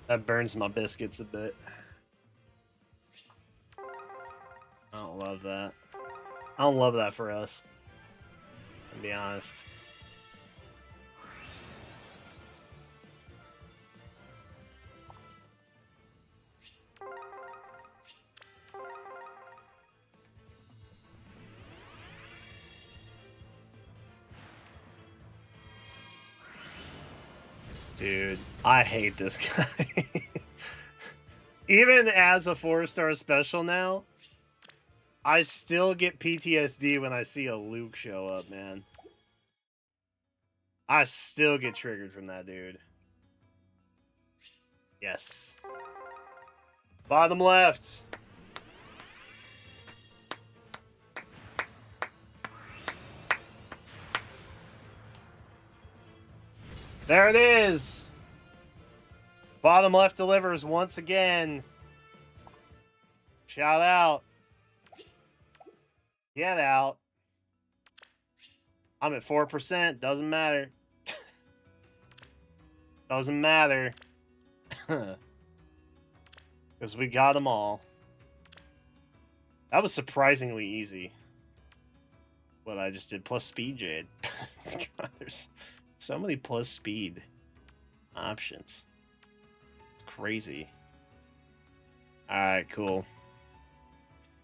That burns my biscuits a bit. I don't love that. I don't love that for us, to be honest. Dude, I hate this guy. Even as a 4-star special now, I still get PTSD when I see a Luke show up, man. I still get triggered from that dude. Yes. Bottom left. There it is. Bottom left delivers once again. Shout out. Get out. I'm at 4%. Doesn't matter. Doesn't matter. Because we got them all. That was surprisingly easy. What I just did. Plus speed Jade. God, there's so many plus speed options. It's crazy. Alright, cool.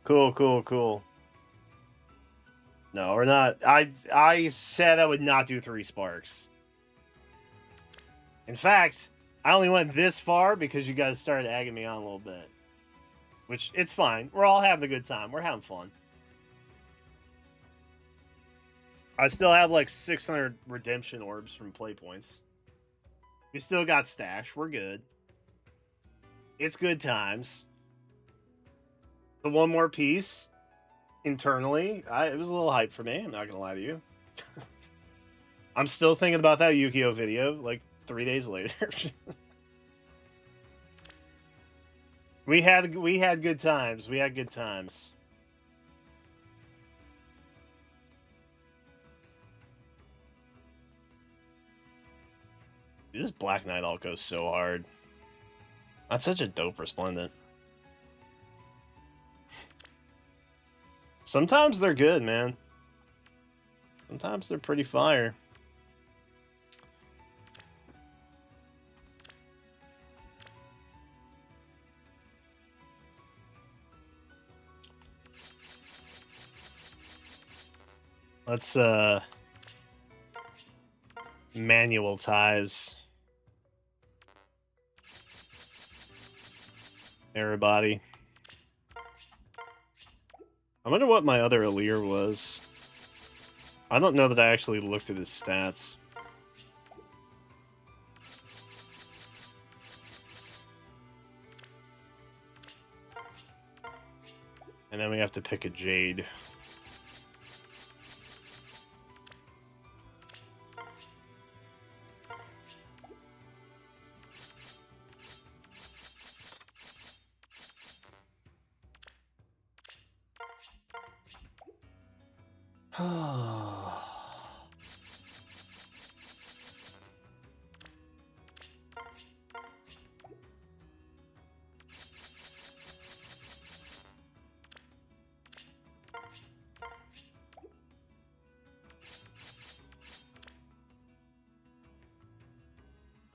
Cool. No, we're not. I said I would not do 3 sparks. In fact, I only went this far because you guys started egging me on a little bit. Which, it's fine. We're all having a good time. We're having fun. I still have like 600 redemption orbs from play points. We still got stash. We're good. It's good times. The one more piece, internally, it was a little hype for me. I'm not going to lie to you. I'm still thinking about that Yu-Gi-Oh video like 3 days later. We had good times. We had good times. This Black Knight all goes so hard. That's such a dope Resplendent. Sometimes they're good, man. Sometimes they're pretty fire. Let's manual ties. Everybody. I wonder what my other Alir was. I don't know that I actually looked at his stats. And then we have to pick a Jade.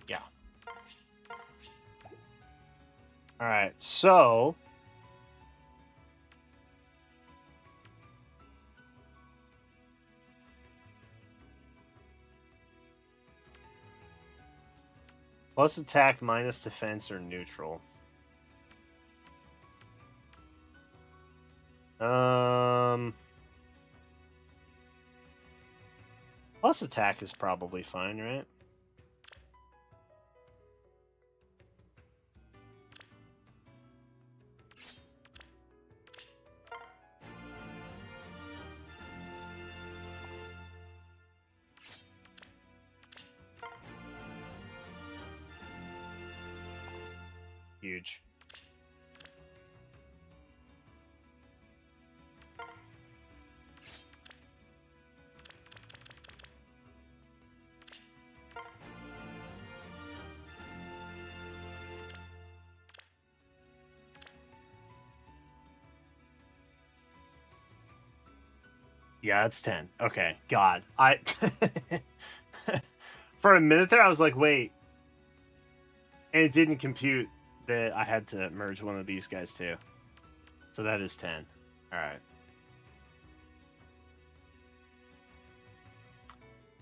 Yeah. All right, so plus attack minus defense or neutral. Plus attack is probably fine, right? Huge. Yeah, it's 10. Okay, God. I for a minute there I was like, wait. And it didn't compute that I had to merge one of these guys too. So that is 10. All right.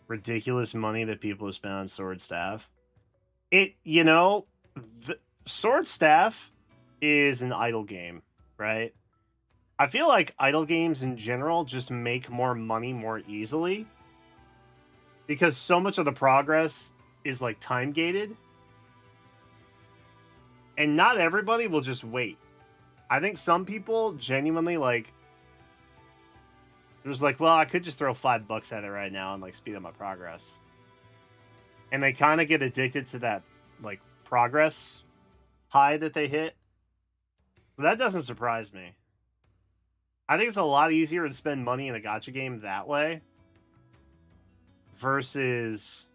Ridiculous money that people have spent on Sword Staff. The Sword Staff is an idle game, right? I feel like idle games in general just make more money more easily because so much of the progress is like time gated. And not everybody will just wait. I think some people genuinely like there's like, well, I could just throw $5 at it right now and like speed up my progress. And they kind of get addicted to that like progress high that they hit. That doesn't surprise me. I think it's a lot easier to spend money in a gacha game that way versus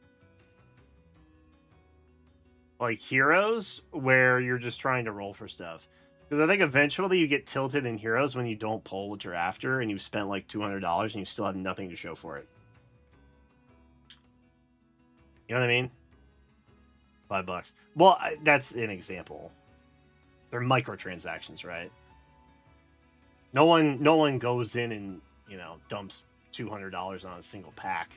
like Heroes where you're just trying to roll for stuff. Because I think eventually you get tilted in Heroes when you don't pull what you're after and you've spent like $200 and you still have nothing to show for it. You know what I mean? $5. Well, that's an example. They're microtransactions, right? No one goes in and, dumps $200 on a single pack.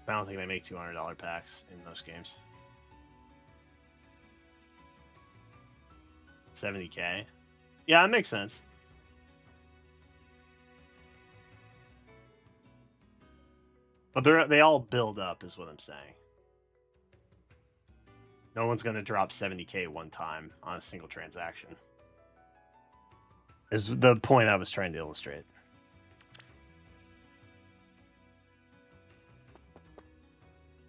I don't think they make $200 packs in most games. 70K. Yeah, it makes sense. But they all build up, is what I'm saying. No one's going to drop 70K one time on a single transaction. Is the point I was trying to illustrate.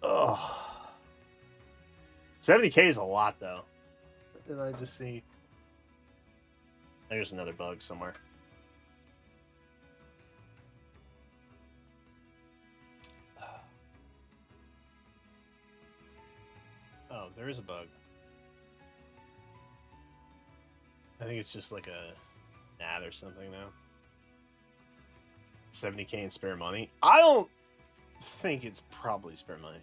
Oh, 70K is a lot, though. What did I just see? There's another bug somewhere. Oh, there is a bug. I think it's just like a ad or something now. 70K in spare money? I don't think it's probably spare money.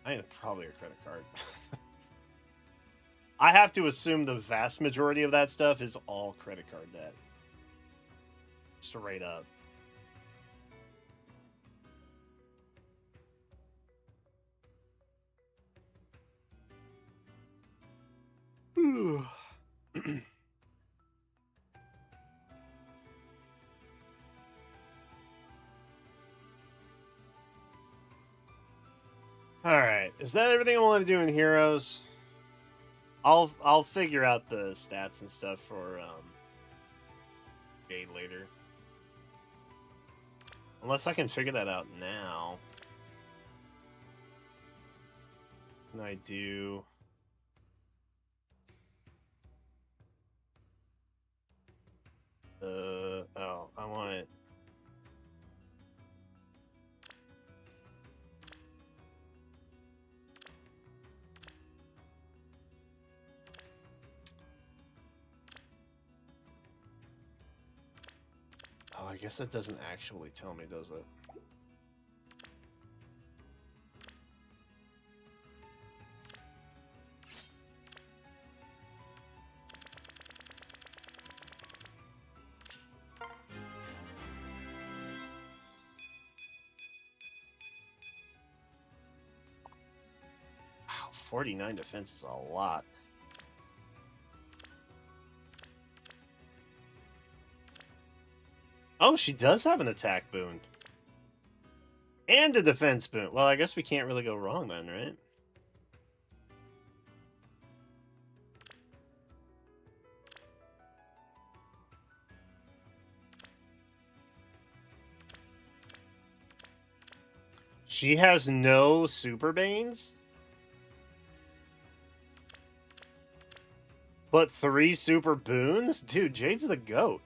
I think it's probably a credit card. I have to assume the vast majority of that stuff is all credit card debt. Straight up. All right, is that everything I want to do in Heroes? I'll figure out the stats and stuff for Jade later. Unless I can figure that out now. Can I do? Oh, I want it. Oh, I guess that doesn't actually tell me, does it? Wow, 49 defense is a lot. Oh, she does have an attack boon. And a defense boon. Well, I guess we can't really go wrong then, right? She has no super banes? But 3 super boons? Dude, Jade's the GOAT.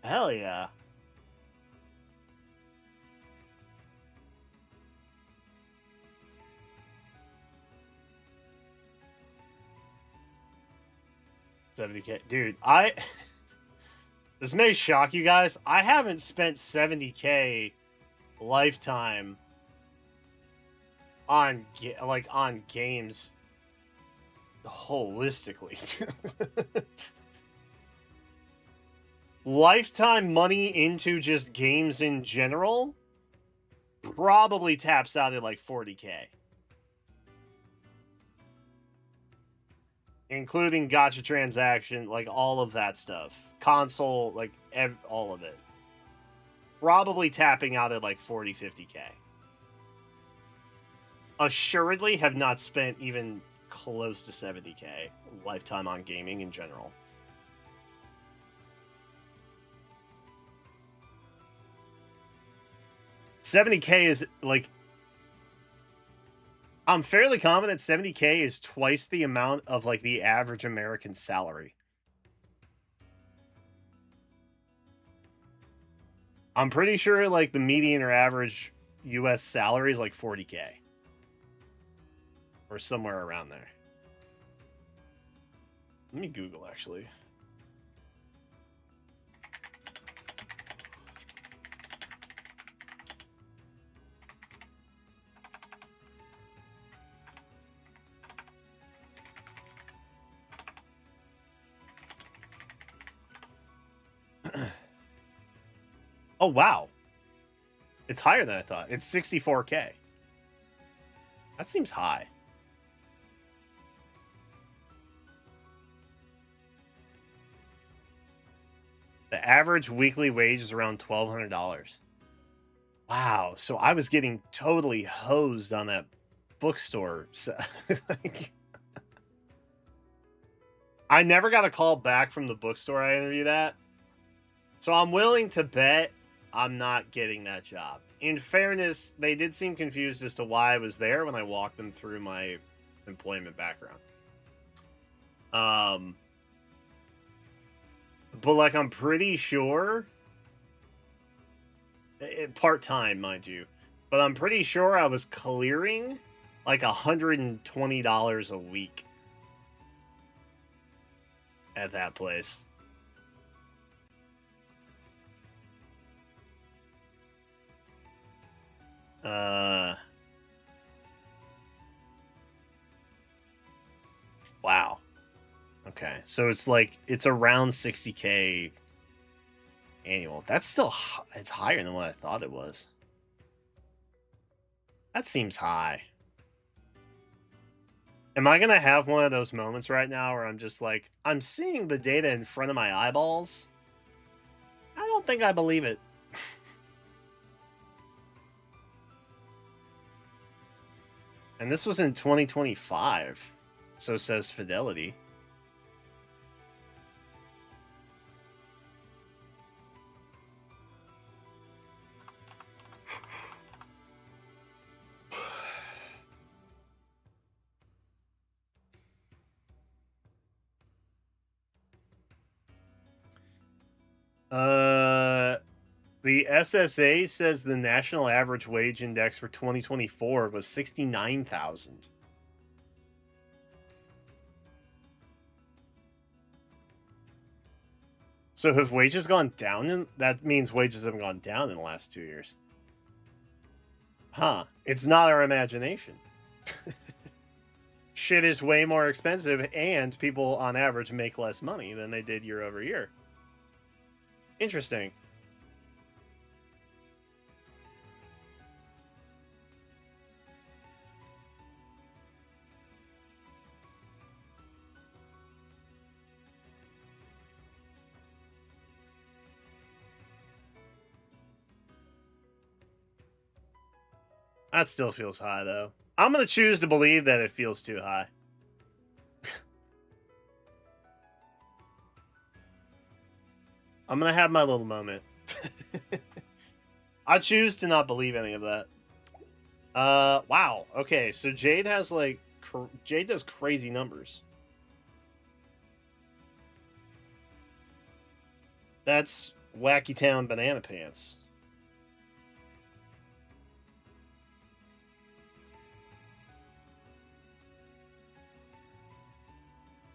Hell yeah. $70K. Dude, this may shock you guys. I haven't spent $70K lifetime on games holistically. Lifetime money into just games in general probably taps out at like 40K. Including gacha transaction, like all of that stuff. Console, like all of it. Probably tapping out at like 40, 50K. Assuredly have not spent even close to 70K lifetime on gaming in general. $70K is like, I'm fairly confident $70K is twice the amount of like the average American salary. I'm pretty sure like the median or average US salary is like 40K. Or somewhere around there. Let me Google actually. Oh, wow. It's higher than I thought. It's 64K. That seems high. The average weekly wage is around $1,200. Wow. So I was getting totally hosed on that bookstore. So, like, I never got a call back from the bookstore I interviewed at. So I'm willing to bet I'm not getting that job. In fairness, they did seem confused as to why I was there when I walked them through my employment background. But like I'm pretty sure, part-time, mind you, but I'm pretty sure I was clearing like $120 a week at that place. Wow. Okay, so it's like it's around 60K annual. That's still it's higher than what I thought it was. That seems high. Am I gonna have one of those moments right now where I'm just like, I'm seeing the data in front of my eyeballs? I don't think I believe it. And this was in 2025, so says Fidelity. The SSA says the national average wage index for 2024 was 69,000. So have wages gone down? That means wages have gone down in the last 2 years. Huh. It's not our imagination. Shit is way more expensive, and people on average make less money than they did year over year. Interesting. That still feels high, though. I'm going to choose to believe that it feels too high. I'm going to have my little moment. I choose to not believe any of that. Wow. Okay, so Jade has, like... Jade does crazy numbers. That's Wacky Town Banana Pants.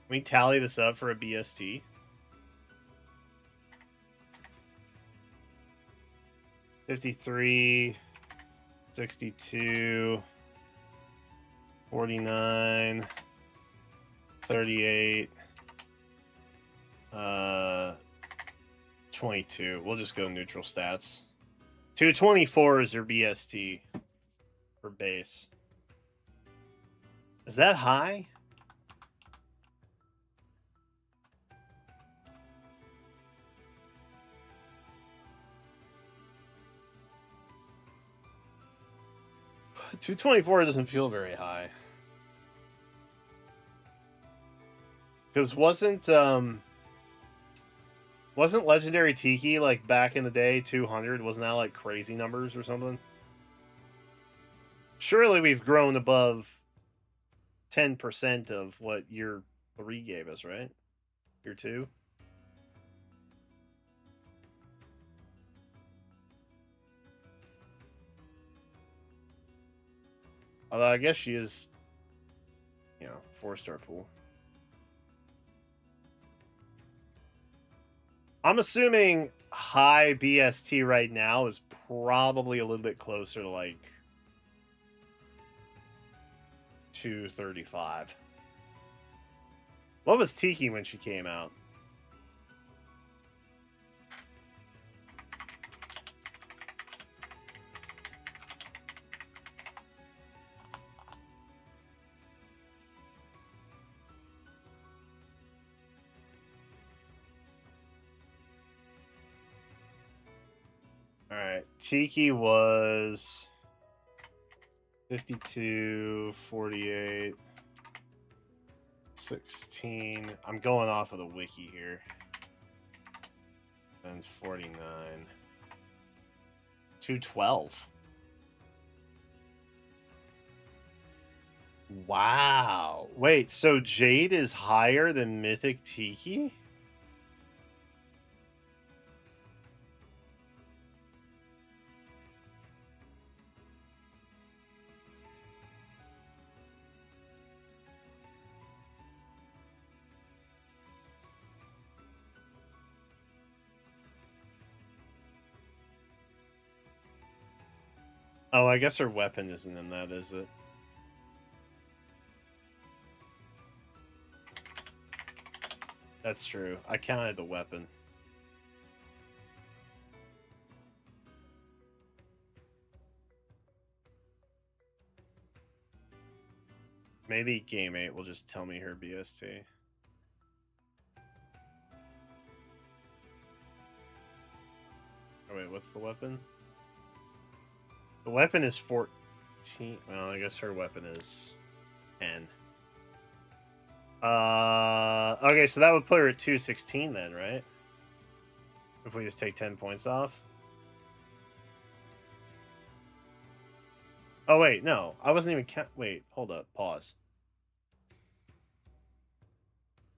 Can we tally this up for a BST? $53, $62, $49, $38, $22. We'll just go neutral stats. $224 is your BST for base. Is that high? $224 doesn't feel very high. Because wasn't Legendary Tiki, like, back in the day, 200? Wasn't that, like, crazy numbers or something? Surely we've grown above 10% of what year 3 gave us, right? Year 2? Although I guess she is, 4-star pool. I'm assuming high BST right now is probably a little bit closer to, like, 235. What was Tiki when she came out? Alright, Tiki was 52, 48, 16. I'm going off of the wiki here. And 49. 212. Wow. Wait, so Jade is higher than Mythic Tiki? Oh, I guess her weapon isn't in that, is it? That's true. I counted the weapon. Maybe Game 8 will just tell me her BST. Oh, wait, what's the weapon? The weapon is 14. Well, I guess her weapon is 10. Okay, so that would put her at 216 then, right? If we just take 10 points off. Oh, wait, no. I wasn't even wait, hold up. Pause.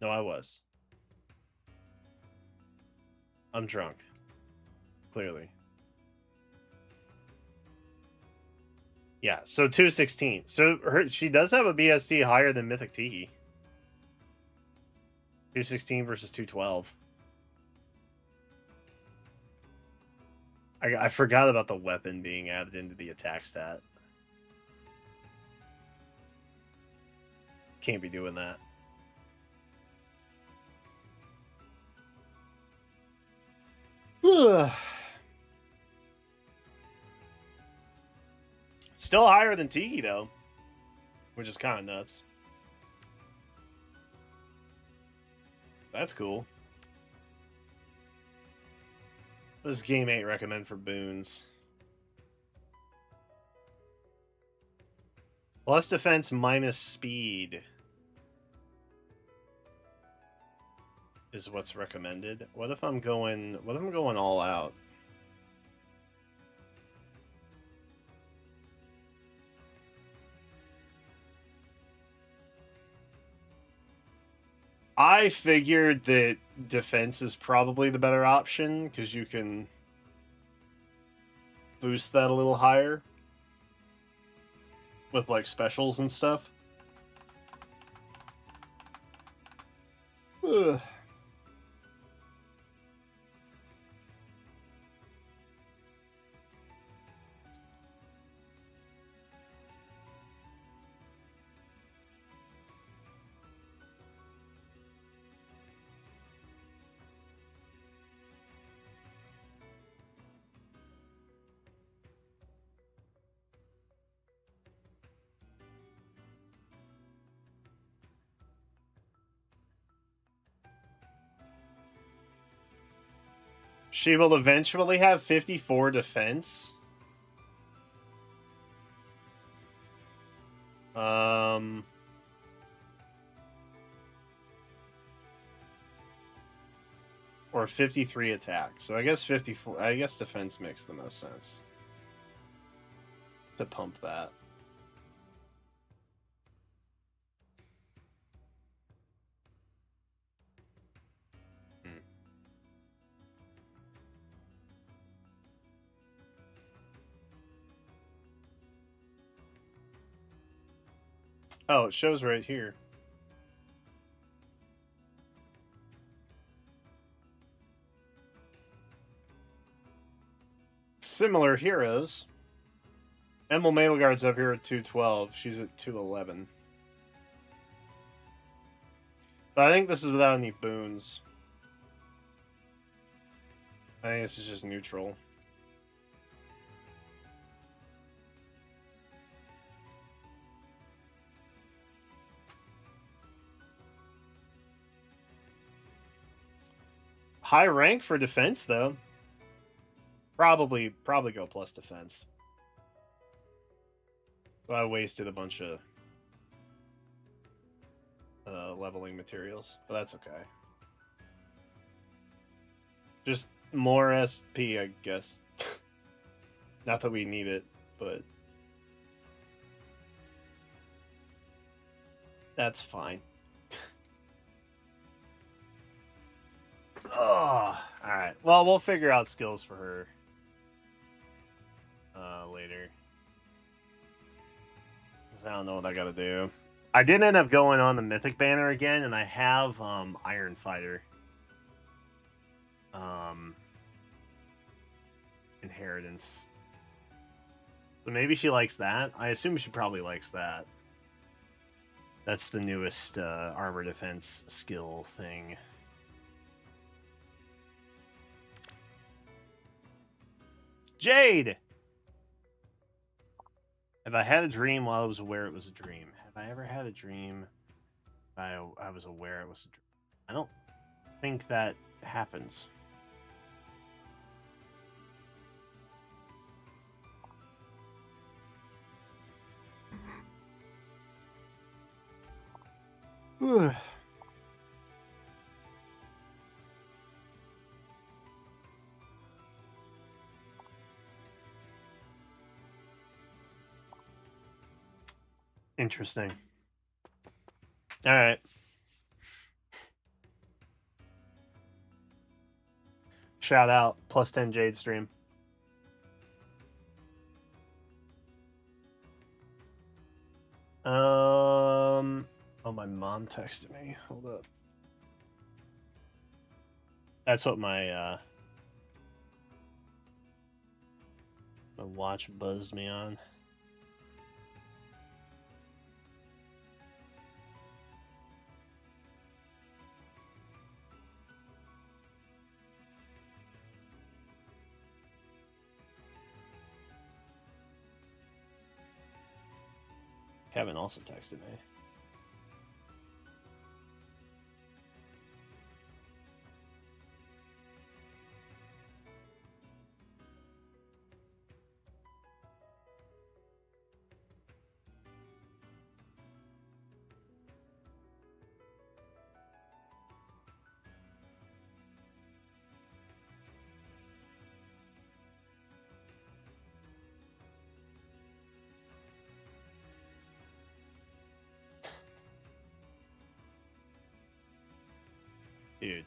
No, I was. I'm drunk. Clearly. Yeah, so 216. So she does have a BST higher than Mythic Tiki. 216 versus 212. I forgot about the weapon being added into the attack stat. Can't be doing that. Still higher than Tiki, though. Which is kind of nuts. That's cool. What does Game 8 recommend for boons? Plus defense minus speed is what's recommended. What if I'm going all out? I figured that defense is probably the better option because you can boost that a little higher with like specials and stuff. Ugh. She will eventually have 54 defense. Or 53 attack. So I guess 54. I guess defense makes the most sense. To pump that. Oh, it shows right here. Similar heroes. Emil Mailguard's up here at 212. She's at 211. But I think this is without any boons. I think this is just neutral. High rank for defense, though. Probably go plus defense. So I wasted a bunch of leveling materials, but that's okay. Just more SP, I guess. Not that we need it, but that's fine. Oh, alright. Well, we'll figure out skills for her later. I don't know what I gotta do. I did end up going on the Mythic banner again, and I have Iron Fighter. Inheritance. So maybe she likes that. I assume she probably likes that. That's the newest armor defense skill thing. Jade! Have I had a dream while I was aware it was a dream? Have I ever had a dream I was aware it was a dream? I don't think that happens. Interesting. All right. Shout out plus 10 Jade stream. Oh, my mom texted me. Hold up. That's what my watch buzzed me on. Kevin also texted me. Dude.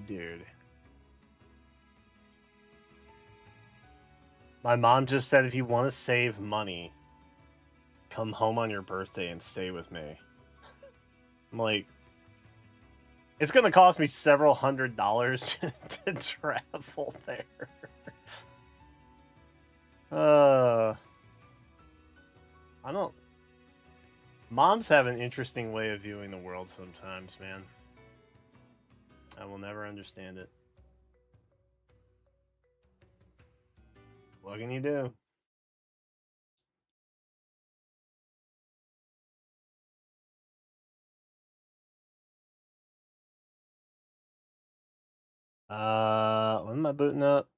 Dude. My mom just said if you want to save money, come home on your birthday and stay with me. I'm like, it's going to cost me several $100s to travel there. I don't... Moms have an interesting way of viewing the world sometimes, man. I will never understand it. What can you do? When am I booting up?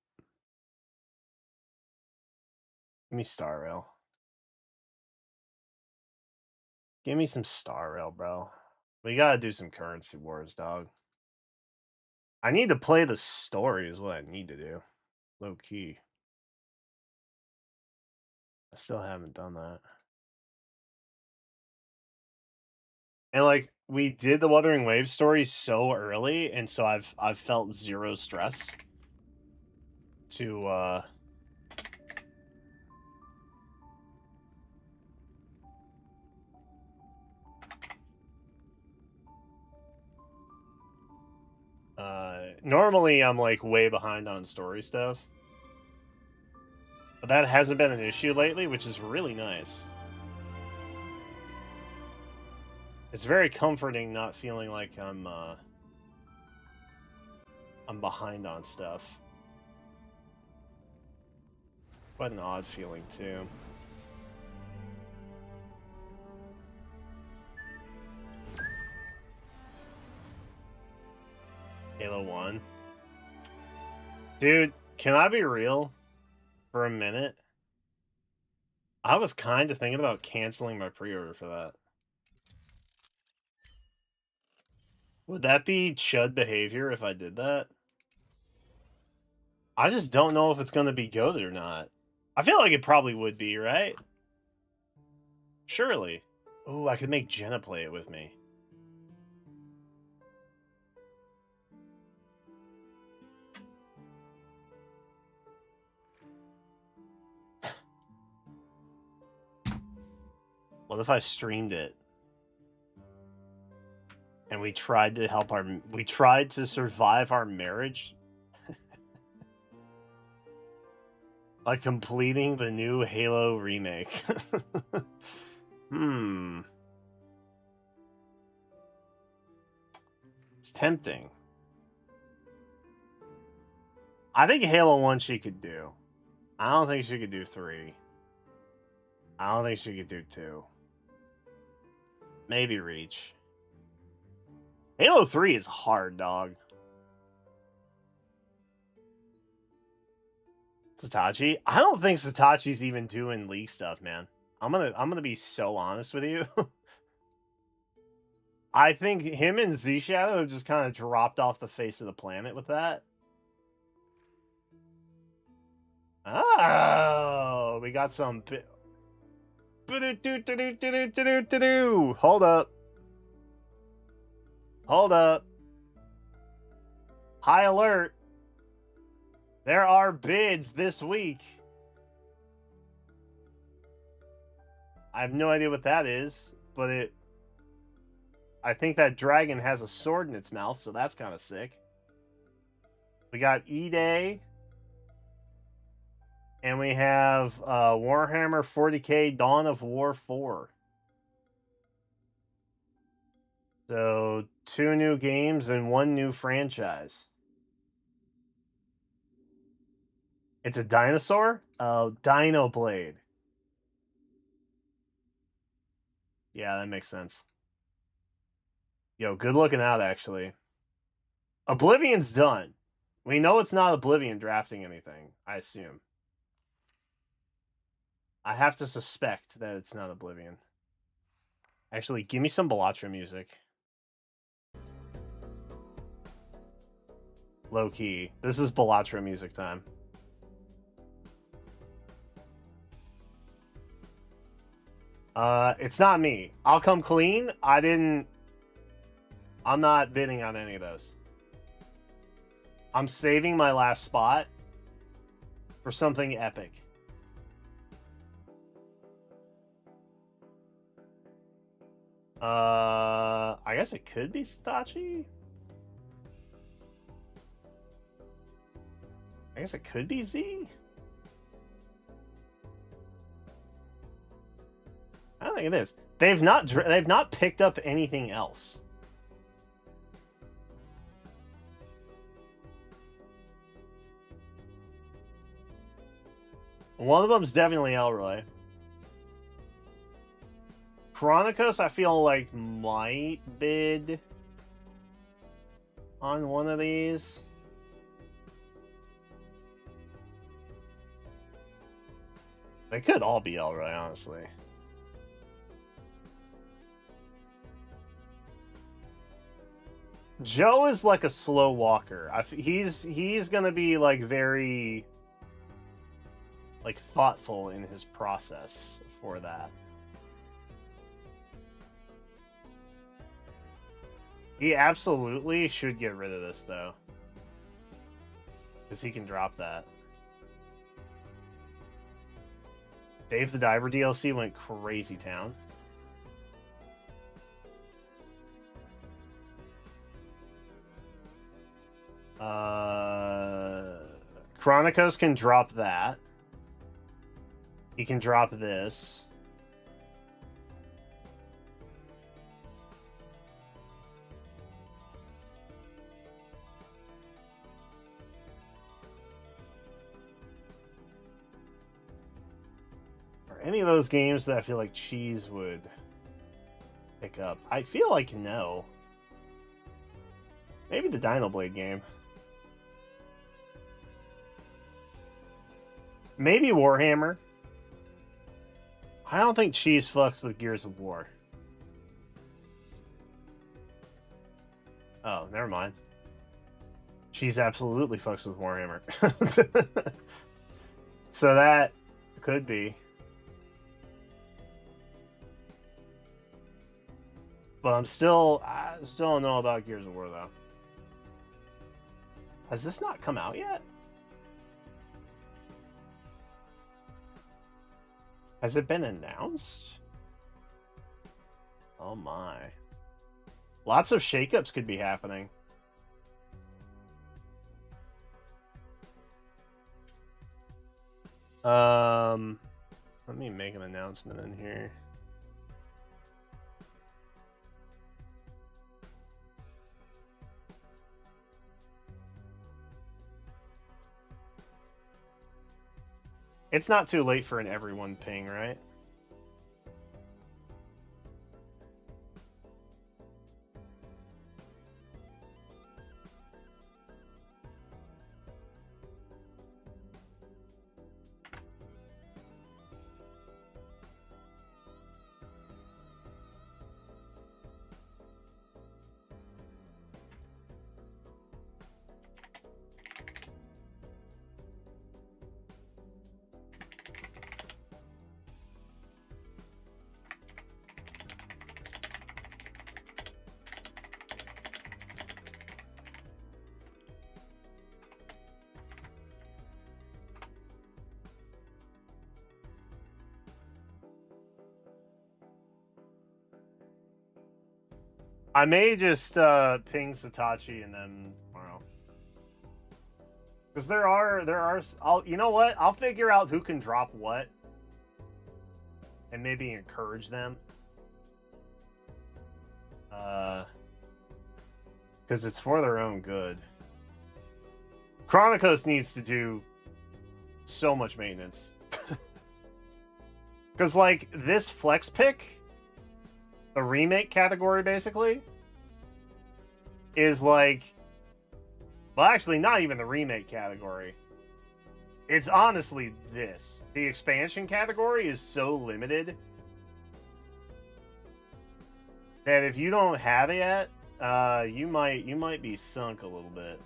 Give me Star Rail. Give me some Star Rail, bro. We gotta do some currency wars, dog. I need to play the story is what I need to do. Low key. I still haven't done that. And like we did the Wuthering Waves story so early, and so I've felt zero stress to normally I'm like way behind on story stuff. But that hasn't been an issue lately, which is really nice. It's very comforting not feeling like I'm behind on stuff. Quite an odd feeling too. Halo 1. Dude, can I be real for a minute? I was kind of thinking about canceling my pre-order for that. Would that be chud behavior if I did that? I just don't know if it's going to be good or not. I feel like it probably would be, right? Surely. Ooh, I could make Jenna play it with me. What if I streamed it? And we tried to survive our marriage by completing the new Halo remake. It's tempting. I think Halo 1 she could do. I don't think she could do 3. I don't think she could do 2. Maybe Reach. Halo 3 is hard, dog. Satachi? I don't think Satachi's even doing League stuff, man. I'm gonna be so honest with you. I think him and Z Shadow have just kind of dropped off the face of the planet with that. Oh, we got some. Hold up. Hold up. High alert. There are bids this week. I have no idea what that is, but I think that dragon has a sword in its mouth, so that's kind of sick. We got E-Day. And we have Warhammer 40k Dawn of War 4. So 2 new games and 1 new franchise. It's a dinosaur? Oh, Dino Blade. Yeah, that makes sense. Yo, good looking out, actually. Oblivion's done. We know it's not Oblivion drafting anything, I assume. I have to suspect that it's not Oblivion. Actually, give me some Bellatra music. Low key. This is Bellatra music time. It's not me. I'll come clean. I'm not bidding on any of those. I'm saving my last spot for something epic. I guess it could be Satachi. I guess it could be Z. I don't think it is. They've not picked up anything else. One of them's definitely Elroy. Chronicos, I feel like might bid on one of these. They could all be Elroy, honestly. Joe is like a slow walker. He's gonna be like very like thoughtful in his process for that. He absolutely should get rid of this though, because he can drop that. Dave the Diver DLC went crazy town. Chronicos can drop that. He can drop this. Are any of those games that I feel like Cheese would pick up? I feel like no. Maybe the Dino Blade game. Maybe Warhammer. I don't think Cheese fucks with Gears of War. Oh, never mind. Cheese absolutely fucks with Warhammer. So that could be. But I still don't know about Gears of War though. Has this not come out yet? Has it been announced? Oh my. Lots of shakeups could be happening. Let me make an announcement in here. It's not too late for an everyone ping, right? I may just ping Satachi and then tomorrow. Because there are you know what? I'll figure out who can drop what and maybe encourage them. Because it's for their own good. Chronicos needs to do so much maintenance. Because, like, this flex pick, the remake category, basically, is like... Well, actually, not even the remake category. It's honestly this. The expansion category is so limited that if you don't have it yet, you might be sunk a little bit.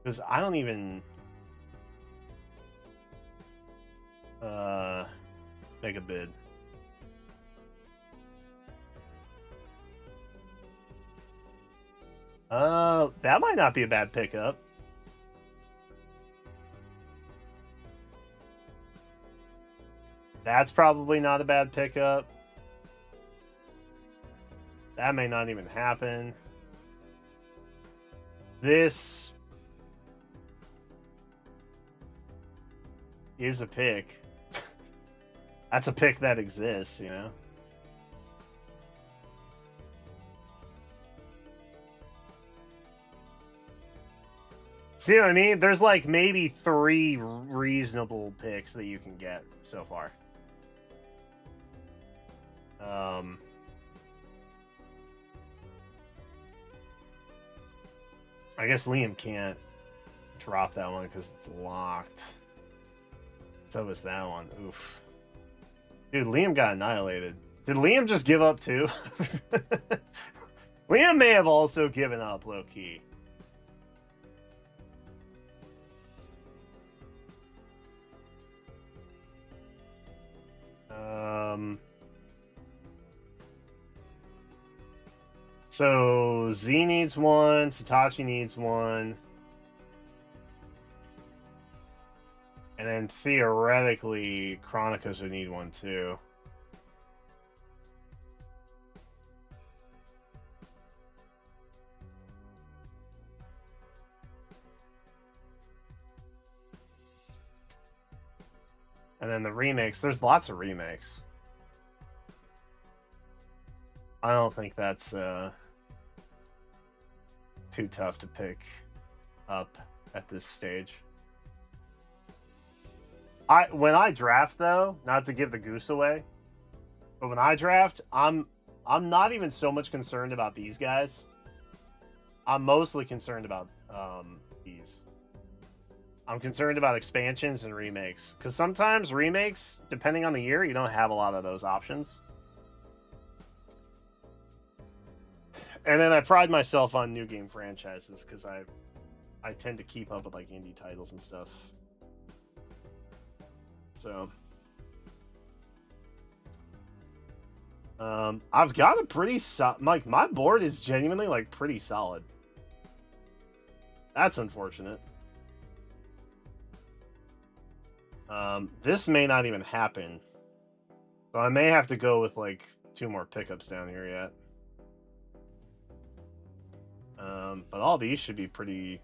Because I don't even make a bid. That might not be a bad pickup. That's probably not a bad pickup. That may not even happen. This is a pick. That's a pick that exists, you know? See what I mean? There's like maybe 3 reasonable picks that you can get so far. I guess Liam can't drop that one because it's locked. So is that one. Oof. Dude, Liam got annihilated. Did Liam just give up too? Liam may have also given up, low-key. So Z needs one, Satachi needs one. And then theoretically, Chronicos would need one too. And then the remakes, there's lots of remakes. I don't think that's too tough to pick up at this stage. When I draft though, not to give the goose away, but when I draft, I'm not even so much concerned about these guys. I'm mostly concerned about these. I'm concerned about expansions and remakes. Because sometimes remakes, depending on the year, you don't have a lot of those options. And then I pride myself on new game franchises because I tend to keep up with like indie titles and stuff. So I've got a pretty like my board is genuinely like pretty solid. That's unfortunate. This may not even happen. So I may have to go with like 2 more pickups down here yet. But all these should be pretty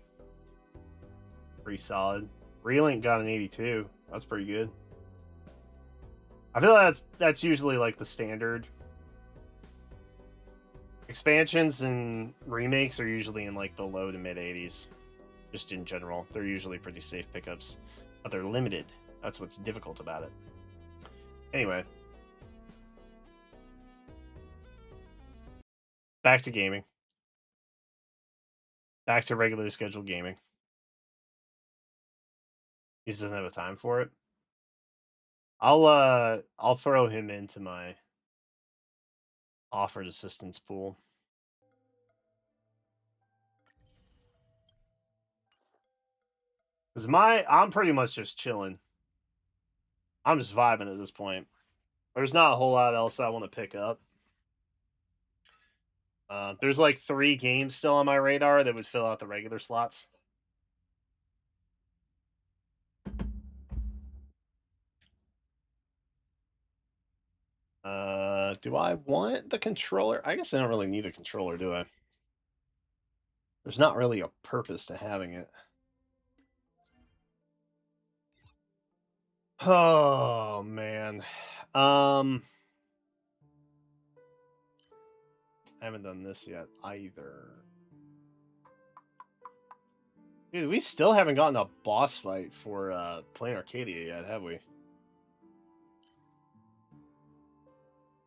solid. Relink got an 82. That's pretty good. I feel like that's usually like the standard. Expansions and remakes are usually in like the low to mid 80s. Just in general, they're usually pretty safe pickups, but they're limited. That's what's difficult about it. Anyway, back to gaming. Back to regularly scheduled gaming. He just doesn't have the time for it. I'll throw him into my offered assistance pool. Cause I'm pretty much just chilling. I'm just vibing at this point. There's not a whole lot else I want to pick up. There's like 3 games still on my radar that would fill out the regular slots. Do I want the controller? I guess I don't really need a controller, do I? There's not really a purpose to having it. Oh man. I haven't done this yet either. Dude, we still haven't gotten a boss fight for playing Arcadia yet, have we?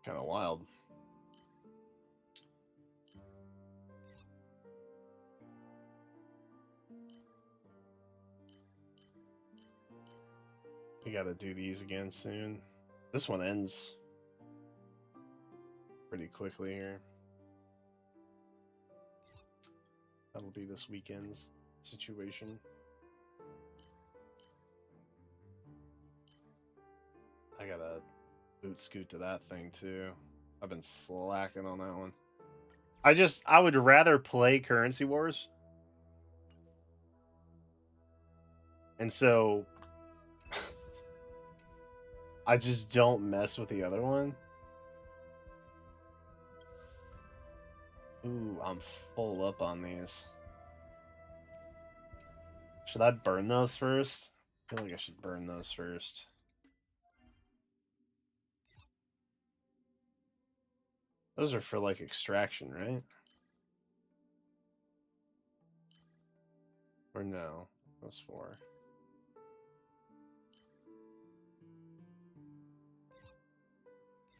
Kind of wild. We gotta do these again soon. This one ends pretty quickly here. That'll be this weekend's situation. I gotta boot scoot to that thing too. I've been slacking on that one. I would rather play Currency Wars. And so I just don't mess with the other one. Ooh, I'm full up on these. Should I burn those first? I feel like I should burn those first. Those are for like extraction, right? Or no? Those 4.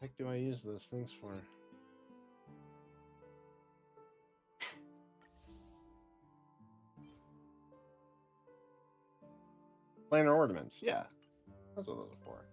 What the heck do I use those things for? Planar ornaments, yeah. That's what those are for.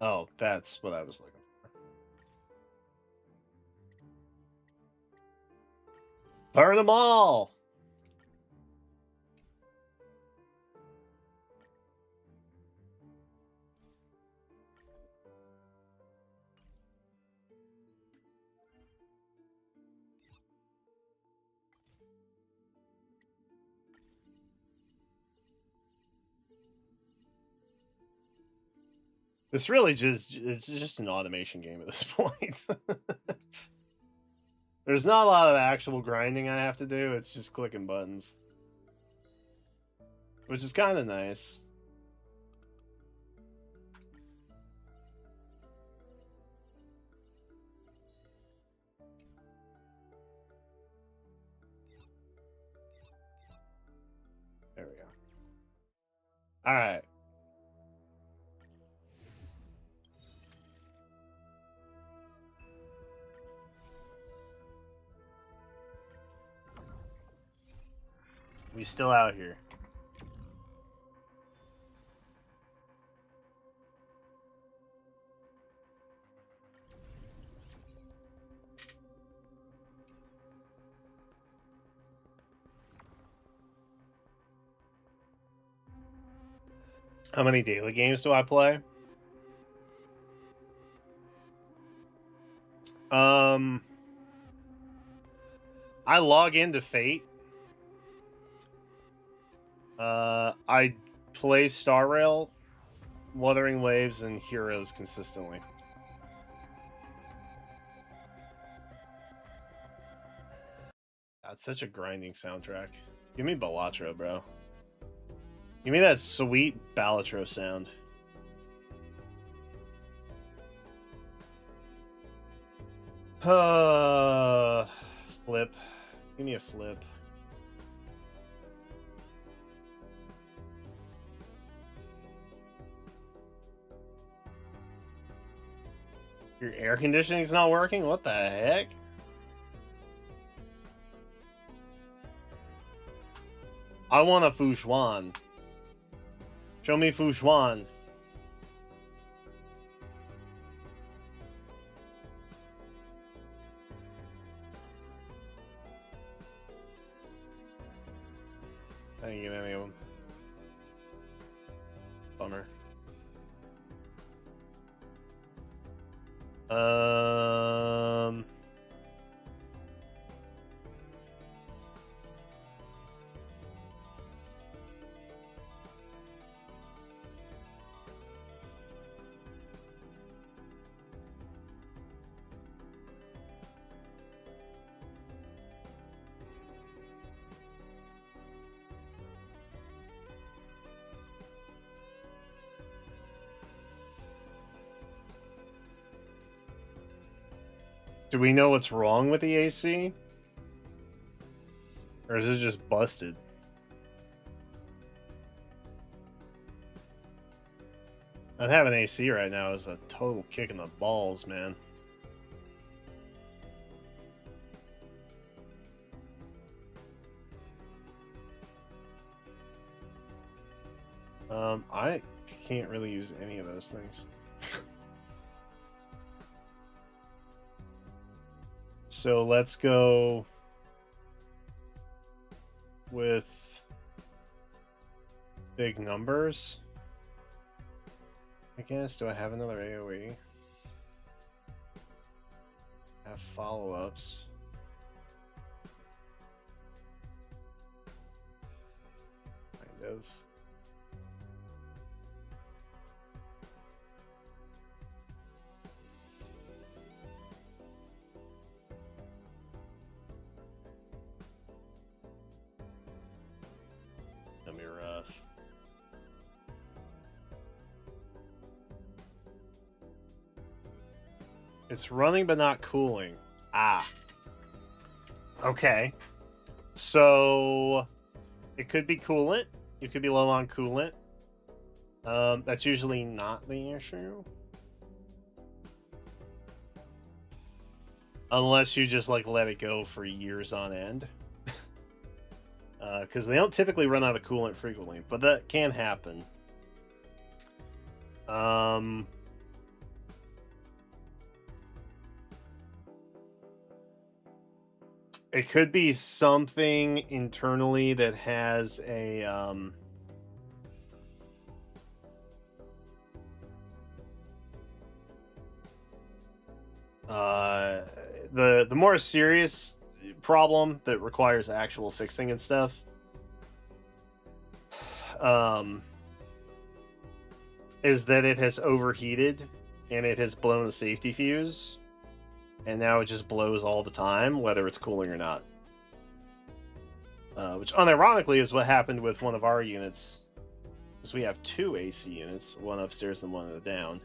Oh, that's what I was looking for. Burn them all! It's really it's just an automation game at this point. There's not a lot of actual grinding I have to do, it's just clicking buttons. Which is kind of nice. There we go. Alright. We still out here. How many daily games do I play? I log into Fate. I play Star Rail, Wuthering Waves, and Heroes consistently. it's such a grinding soundtrack. Give me Balatro, bro. Give me that sweet Balatro sound. Flip. Give me a flip. Your air conditioning's not working? What the heck? I want a Fushuan. Show me Fushuan. I didn't get any of them. Bummer. Do we know what's wrong with the AC? Or is it just busted? Not having AC right now is a total kick in the balls, man. I can't really use any of those things. So let's go with big numbers. I guess. Do I have another AoE? Have follow-ups. Kind of. Gonna be rough. It's running but not cooling. Ah. Okay. So it could be coolant. You could be low on coolant. That's usually not the issue. Unless you just like let it go for years on end. Because they don't typically run out of coolant frequently, but that can happen. It could be something internally that has a the more serious problem that requires actual fixing and stuff is that it has overheated and it has blown a safety fuse, and now it just blows all the time, whether it's cooling or not. Which unironically is what happened with one of our units, because we have two AC units, one upstairs and one down.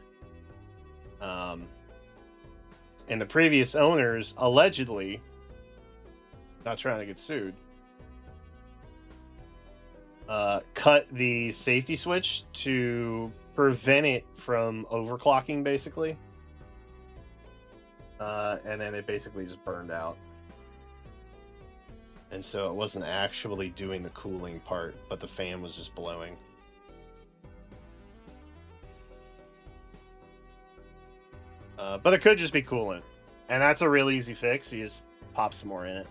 And the previous owners allegedly, not trying to get sued, cut the safety switch to prevent it from overclocking, basically. And then it basically just burned out. And so it wasn't actually doing the cooling part, but the fan was just blowing. But it could just be coolant. And that's a real easy fix. You just pop some more in it.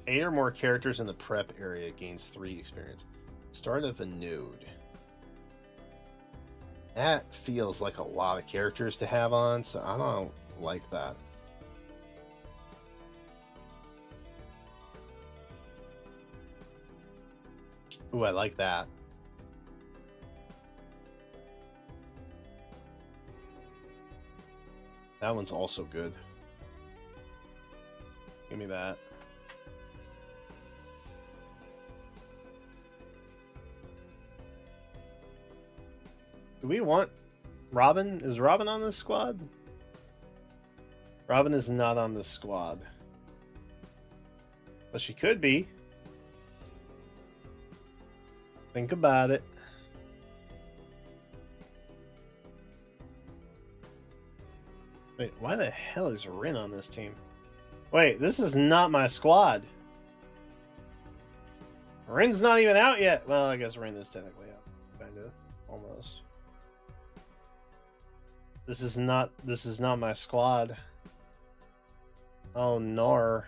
Eight or more characters in the prep area gains 3 experience. Start of a node. That feels like a lot of characters to have on, so I don't like that. Ooh, I like that. That one's also good. Give me that. Do we want Robin? Is Robin on this squad? Robin is not on this squad. But she could be. Think about it. Wait, why the hell is Rin on this team? Wait, this is not my squad. Rin's not even out yet. Well, I guess Rin is technically out. Kinda. Almost. This is not my squad. Oh no.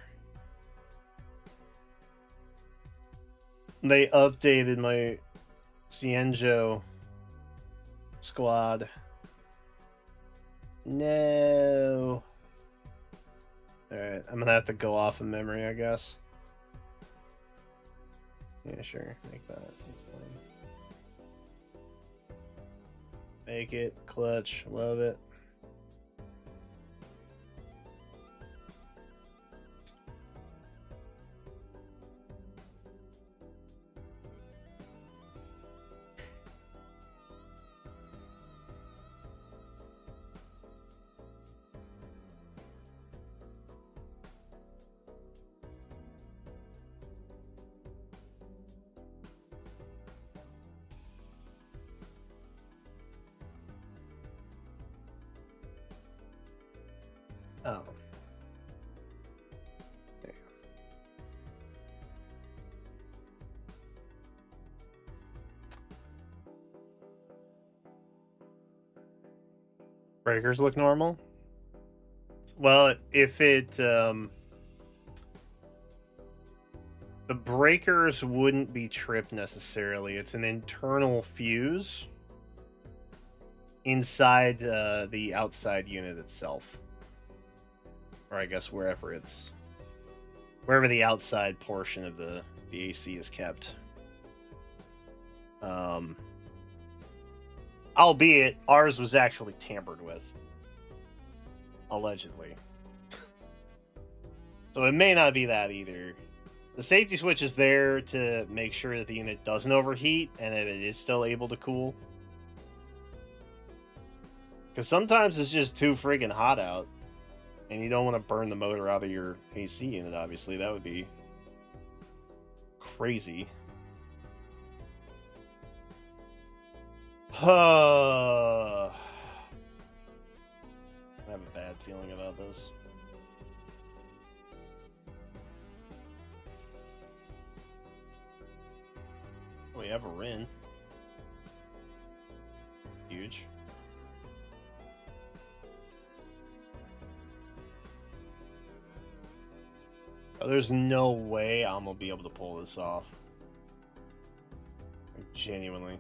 They updated my Cienjo squad. No. Alright, I'm gonna have to go off of memory, I guess. Yeah, sure. Make that. That's fine. Make it. Clutch. Love it. Oh. There you go. Breakers look normal? Well, if it, the breakers wouldn't be tripped necessarily. It's an internal fuse inside the outside unit itself. Or I guess wherever the outside portion of the AC is kept. Albeit ours was actually tampered with, allegedly. So it may not be that either. The safety switch is there to make sure that the unit doesn't overheat and that it is still able to cool. Because sometimes it's just too friggin' hot out. And you don't want to burn the motor out of your AC unit, obviously. That would be crazy. I have a bad feeling about this. We have a Rin. Huge. Oh, there's no way I'm gonna be able to pull this off. Like, genuinely.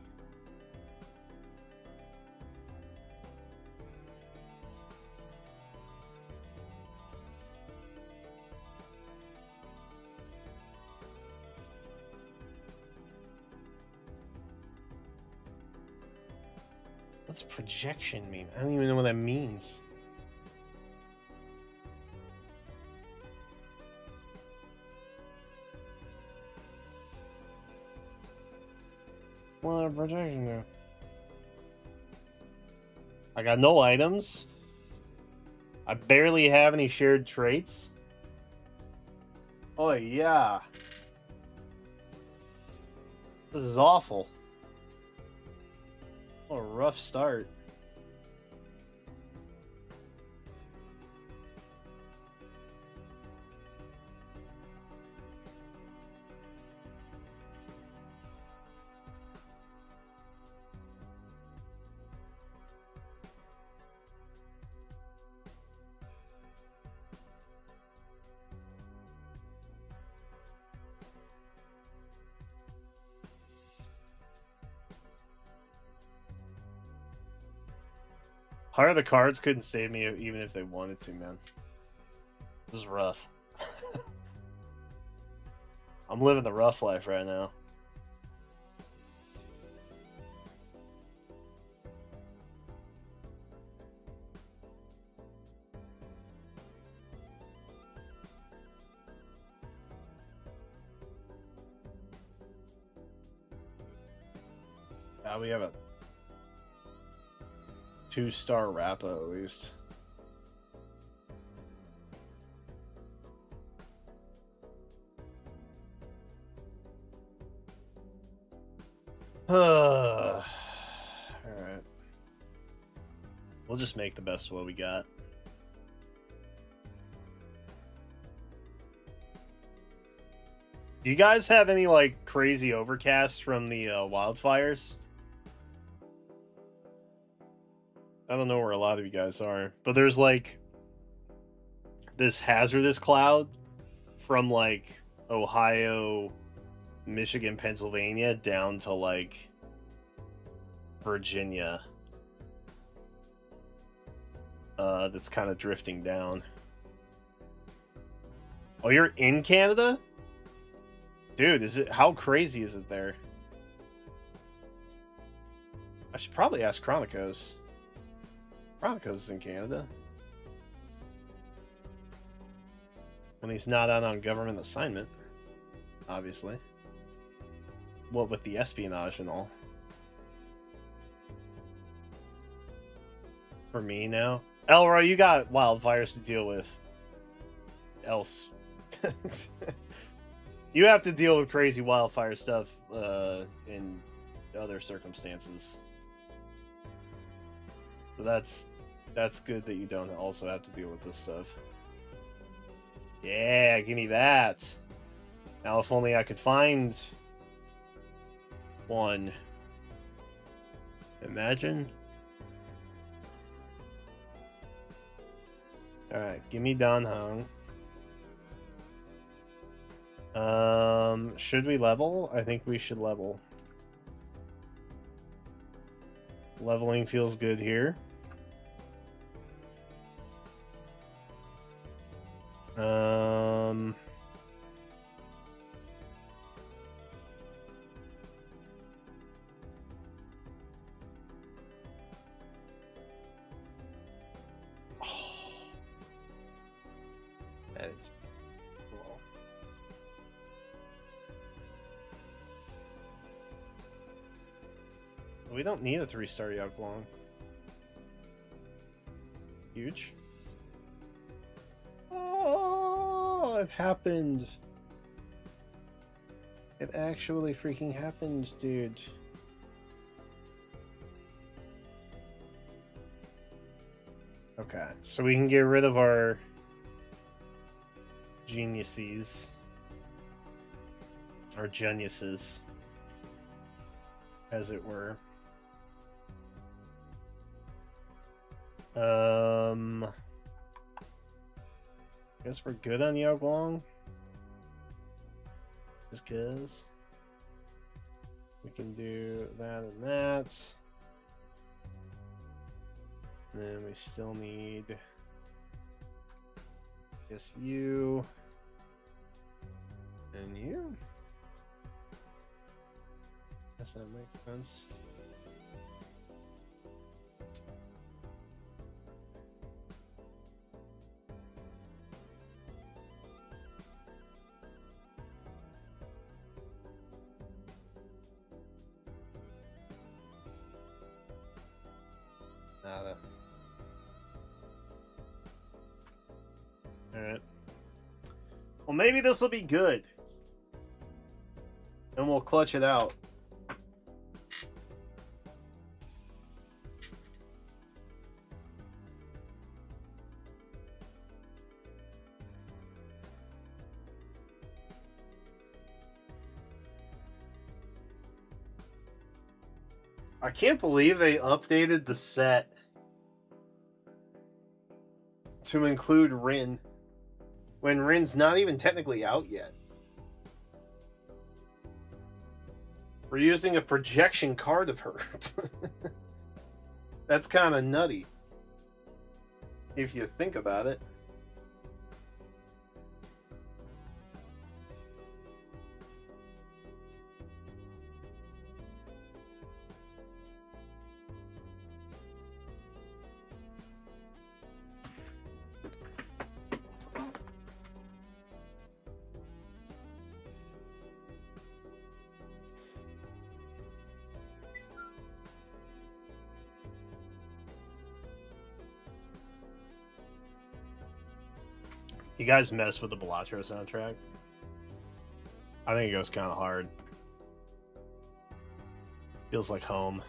What's projection mean? I don't even know what that means. What projection do? I got no items. I barely have any shared traits. Oh yeah. This is awful. What a rough start. Heart of the Cards couldn't save me even if they wanted to, man. This is rough. I'm living the rough life right now. We have a 2-star Rappa at least. Alright. We'll just make the best of what we got. Do you guys have any, like, crazy overcasts from the wildfires? I don't know where a lot of you guys are, but there's, like, this hazardous cloud from, like, Ohio, Michigan, Pennsylvania, down to, like, Virginia. That's kind of drifting down. Oh, you're in Canada? Dude, how crazy is it there? I should probably ask Chronicos. Chronicos is in Canada. When he's not out on government assignment, obviously. What with the espionage and all. For me now. Elroy, you got wildfires to deal with. Else. You have to deal with crazy wildfire stuff in other circumstances. So that's good that you don't also have to deal with this stuff. Yeah, give me that. Now, if only I could find one. Imagine. Alright, give me Dan Hong. Should we level? I think we should level. Leveling feels good here. That is cool. We don't need a 3-star Yaguang. Huge. Oh, it happened. It actually freaking happened, dude. Okay, so we can get rid of our geniuses. Our geniuses. As it were. Guess we're good on Yaguang. Just cause. We can do that and that. And then we still need, I guess, you and you. Does that make sense? Nada. Alright. Well, maybe this will be good. And we'll clutch it out. I can't believe they updated the set to include Rin when Rin's not even technically out yet. We're using a projection card of her. That's kind of nutty if you think about it. You guys mess with the Balatro soundtrack? I think it goes kind of hard. Feels like home.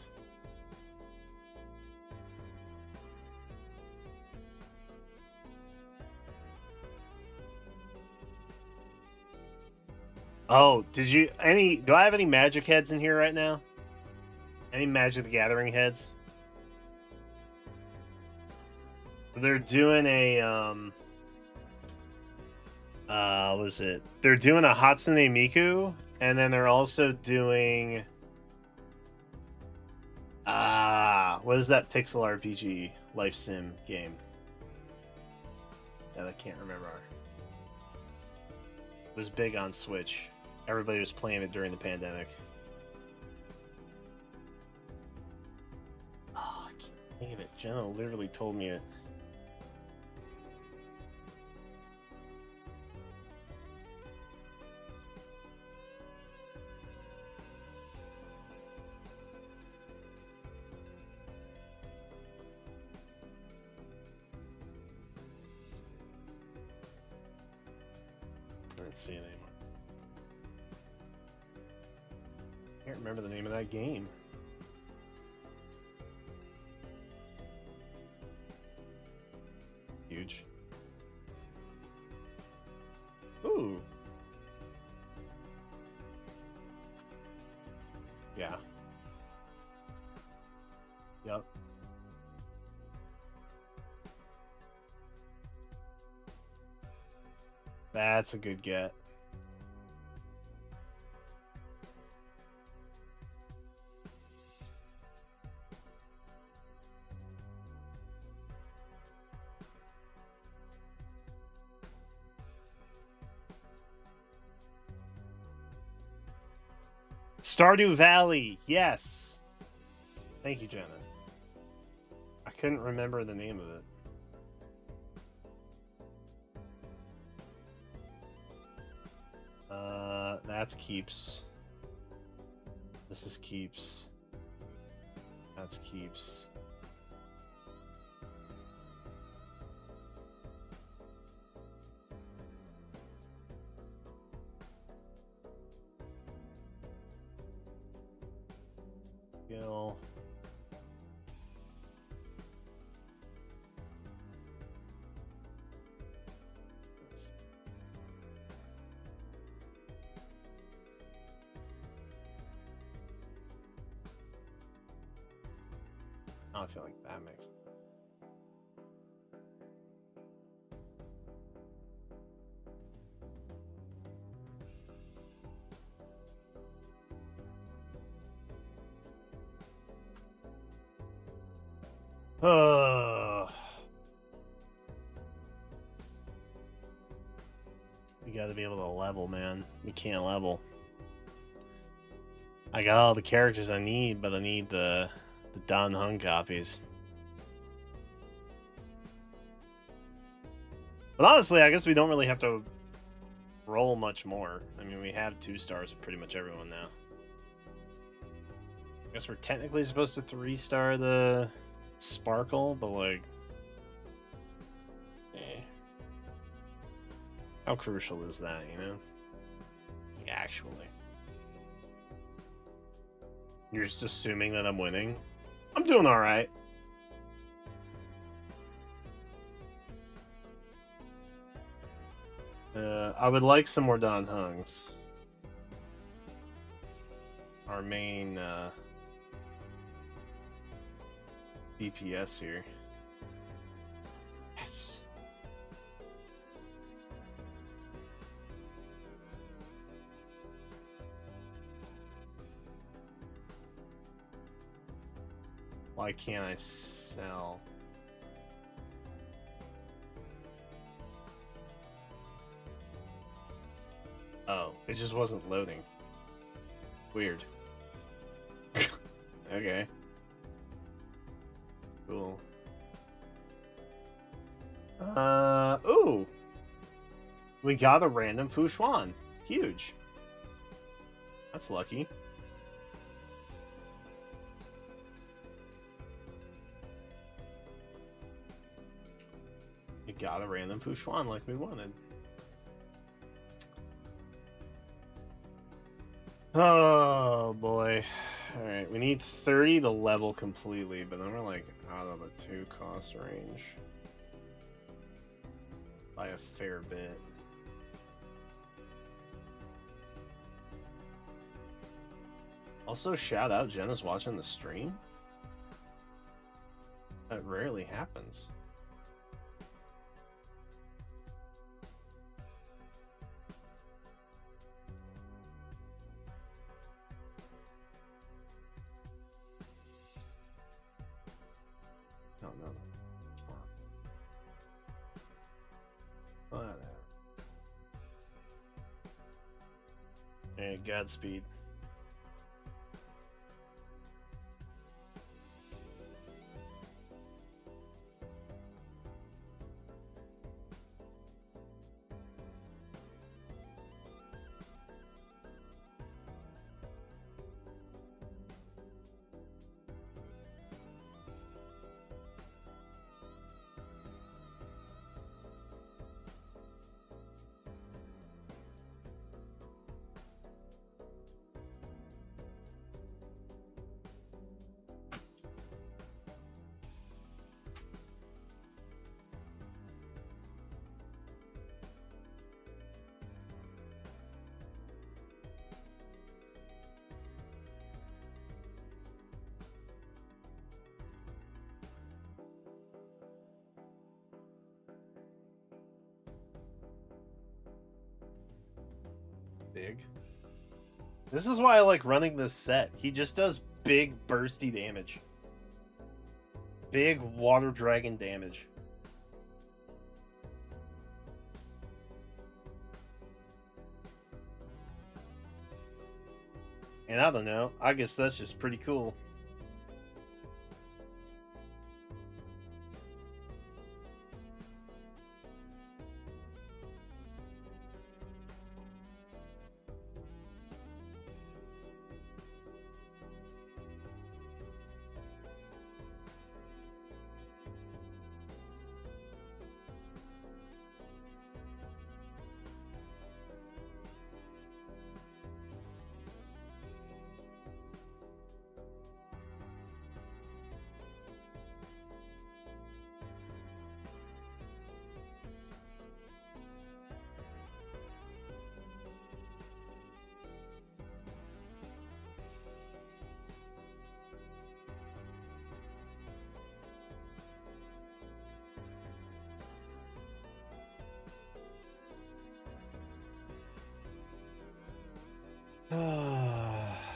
Oh, do I have any Magic heads in here right now? Any Magic the Gathering heads? They're doing a what is it? They're doing a Hatsune Miku, and then they're also doing what is that pixel RPG life sim game? That I can't remember. It was big on Switch. Everybody was playing it during the pandemic. Oh, I can't think of it. Jenna literally told me it. I didn't see it anymore. Can't remember the name of that game. Huge. Ooh. Yeah. Yep. That's a good get. Stardew Valley, yes. Thank you, Jenna. I couldn't remember the name of it. That's keeps. This is keeps. That's keeps. Gil. I feel like that makes. We gotta be able to level, man. We can't level. I got all the characters I need, but I need the Dan Heng copies. But honestly, I guess we don't really have to roll much more. I mean, we have 2 stars with pretty much everyone now. I guess we're technically supposed to 3-star the Sparkle, but like, how crucial is that, you know? Like, actually. You're just assuming that I'm winning? I'm doing alright. I would like some more Dan Hengs. Our main DPS here. Yes. Why can't I sell? Oh, it just wasn't loading. Weird. Okay. Cool. Ooh. We got a random Fushuan. Huge. That's lucky. got a random Pushwan like we wanted. Oh boy. Alright, we need 30 to level completely, but then we're like out of the 2 cost range. By a fair bit. Also, shout out Jenna's watching the stream. That rarely happens. No. Whatever. Hey, Godspeed. Big. This is why I like running this set. He just does big bursty damage. Big water dragon damage. And I don't know, I guess that's just pretty cool.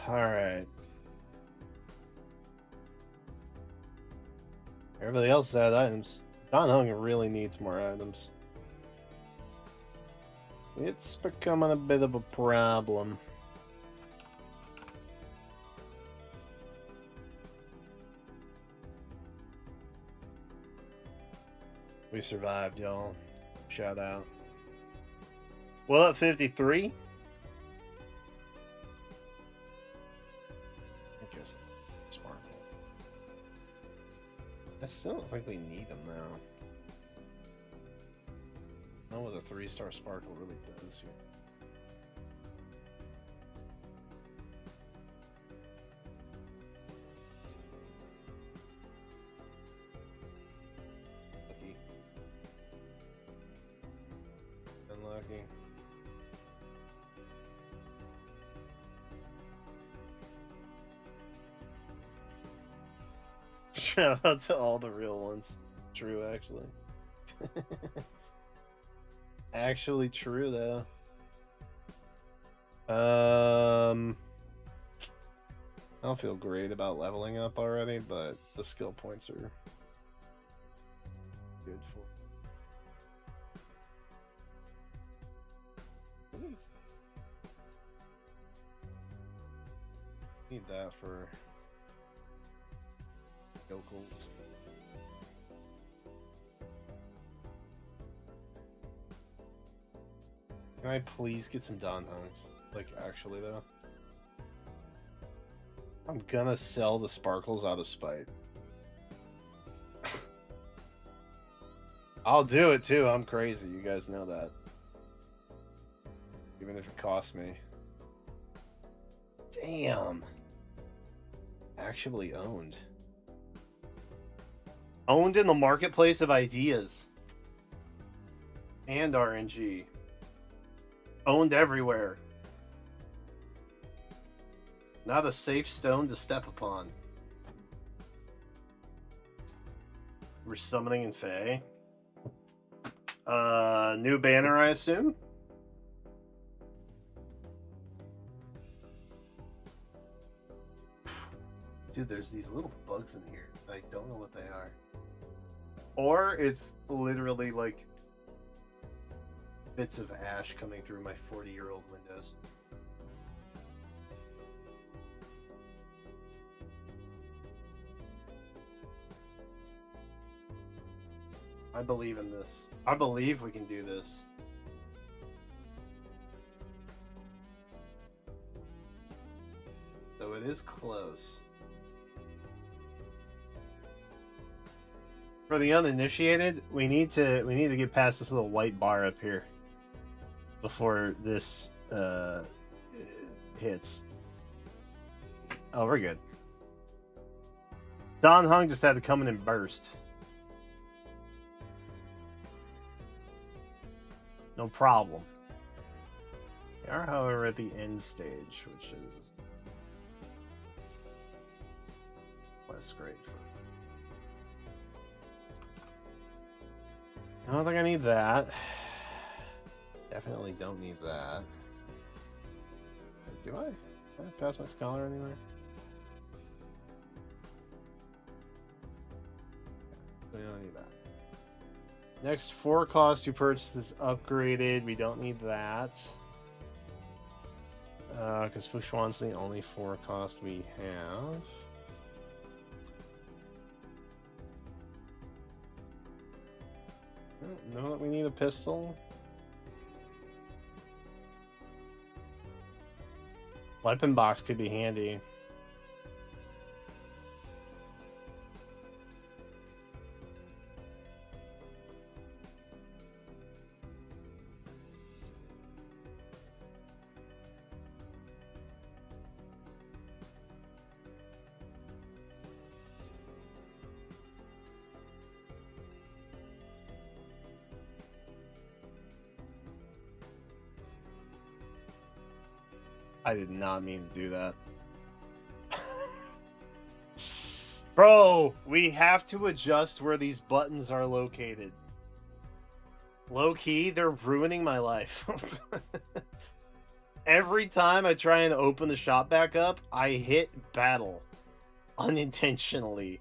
Alright. Everybody else had items. Don Hung really needs more items. It's becoming a bit of a problem. We survived, y'all. Shout out. Well, at 53? I guess Sparkle. I still don't think we need them now. I don't know what a 3-star Sparkle really does here. Unlucky. Shout out to all the real ones. True, actually. Actually true, though. I don't feel great about leveling up already, but the skill points are good for. Need that for yokels. Can I please get some Don Hungs? Like, actually, though. I'm gonna sell the sparkles out of spite. I'll do it too. I'm crazy. You guys know that. Even if it costs me. Damn. Actually owned. Owned in the marketplace of ideas. And RNG. Owned everywhere. Not a safe stone to step upon. We're summoning in Fae. New banner, I assume? Dude, there's these little bugs in here. I don't know what they are. Or it's literally like bits of ash coming through my 40-year-old windows. I believe in this. I believe we can do this. Though it is close. For the uninitiated, we need to get past this little white bar up here before this hits. Oh, we're good. Don Hung just had to come in and burst. No problem. We are, however, at the end stage, which is less great for. I don't think I need that. Definitely don't need that. Do I? Can I pass my scholar anywhere? We don't need that. Next 4 cost to purchase is upgraded. We don't need that. Because Fushuan's the only 4 cost we have. Know that we need a pistol. Weapon box could be handy. I did not mean to do that. Bro, we have to adjust where these buttons are located. Low key, they're ruining my life. Every time I try and open the shop back up, I hit battle unintentionally.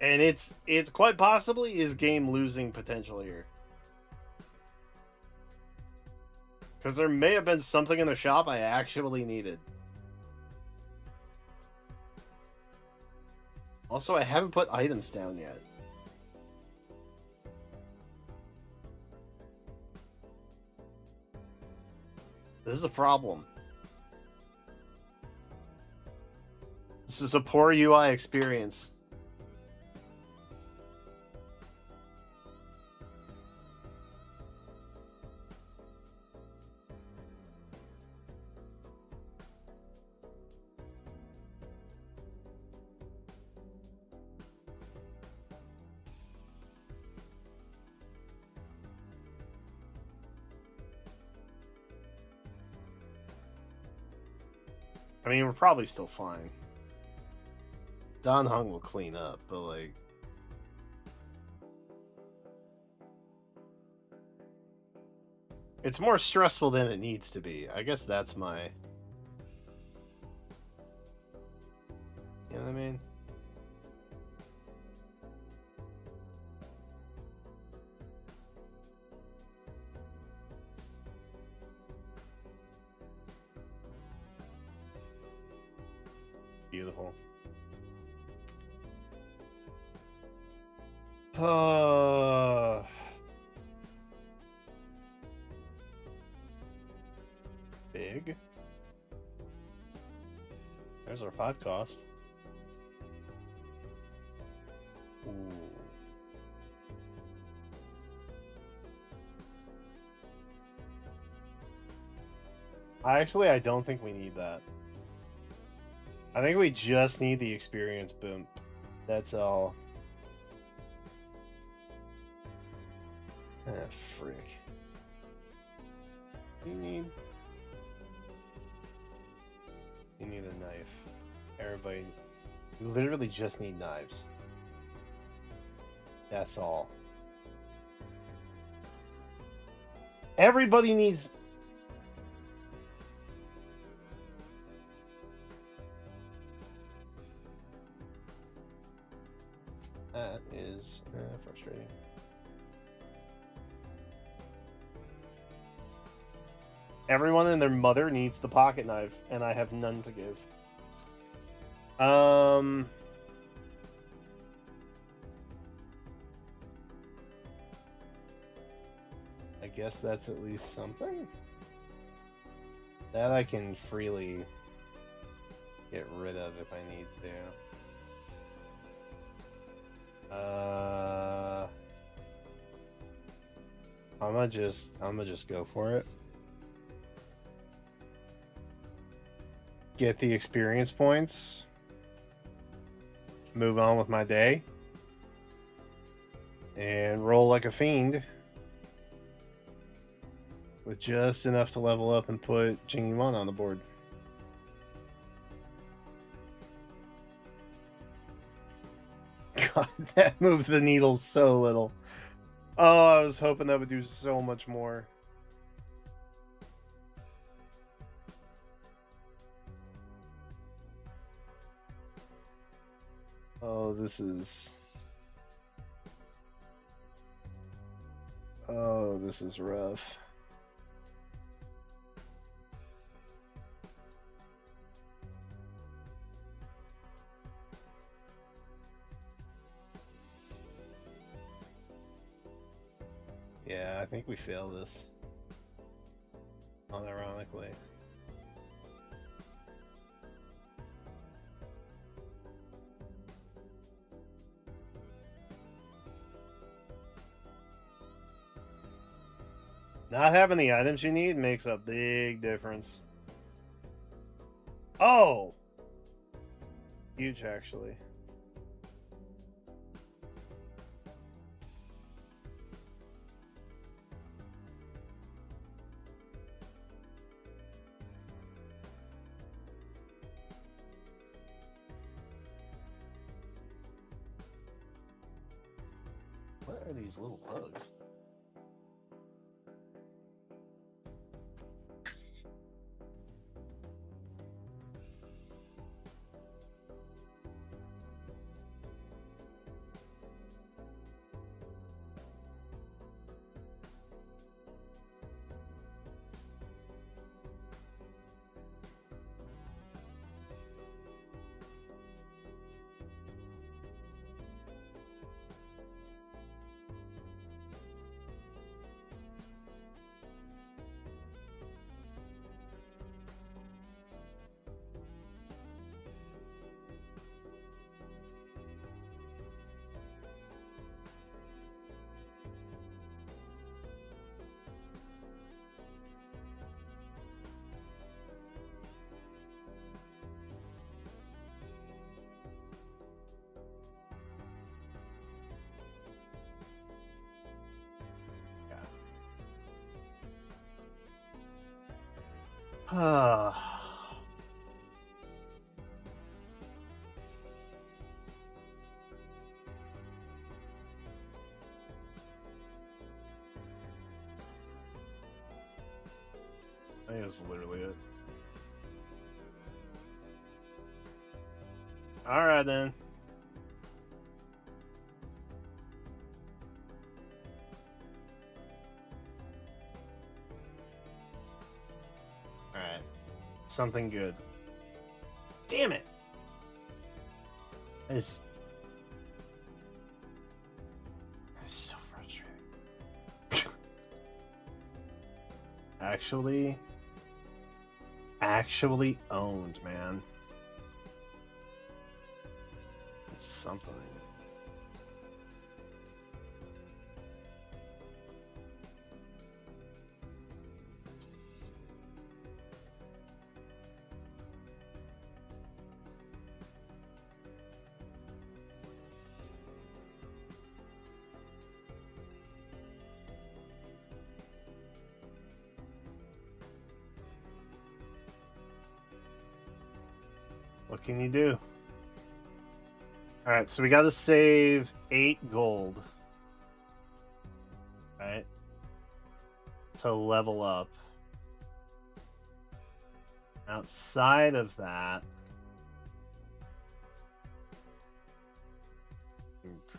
And it's quite possibly is game losing potential here. Because there may have been something in the shop I actually needed. Also, I haven't put items down yet. This is a problem. This is a poor UI experience. I mean, we're probably still fine. Don Hung will clean up, but like... It's more stressful than it needs to be. I guess that's my... You know what I mean? Beautiful. Big. There's our 5 cost. Ooh. I don't think we need that. I think we just need the experience boom. That's all. Ah, frick. You need a knife. Everybody, you literally just need knives. That's all. Everybody needs. That is frustrating. Everyone and their mother needs the pocket knife, and I have none to give. I guess that's at least something. That I can freely get rid of if I need to. I'm gonna just go for it. Get the experience points. Move on with my day. And roll like a fiend. With just enough to level up and put Jingwon on the board. God, that moved the needle so little. Oh, I was hoping that would do so much more. Oh, this is... Oh, this is rough. Yeah, I think we fail this. Unironically. Not having the items you need makes a big difference. Oh! Huge, actually. What are these little bugs? Ah. I think that's literally it. Alright then. Alright. Something good. Damn it! It's so frustrating. Actually owned, man. It's something. What can you do? Alright, so we gotta save 8 gold. Right? To level up. Outside of that,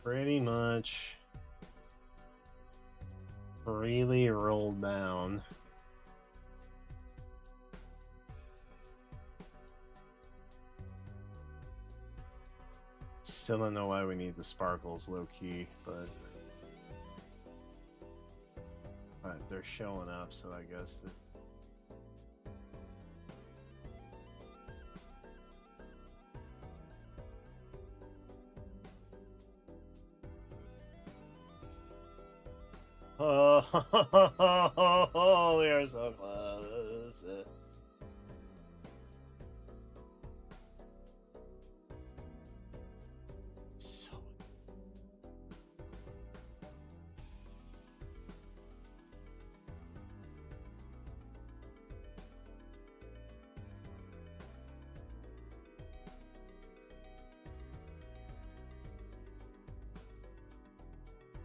pretty much freely roll down. Still don't know why we need the sparkles low key, but they're showing up, so I guess that. Oh, we are so close. So.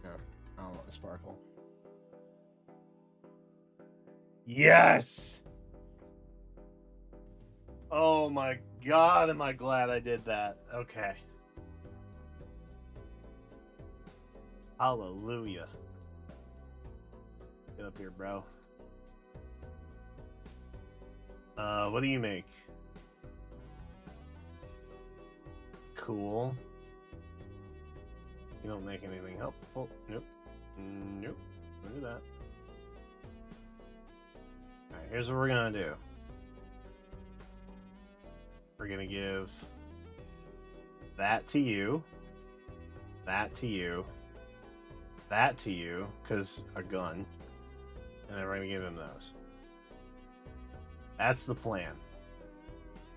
No, I don't want the sparkle. Yes! Oh my god, am I glad I did that. Okay. Hallelujah. Get up here, bro. What do you make? Cool. You don't make anything helpful. Nope. Nope. Don't do that. Alright, here's what we're gonna do. We're gonna give that to you, that to you, that to you, because a gun, and then we're gonna give him those. That's the plan.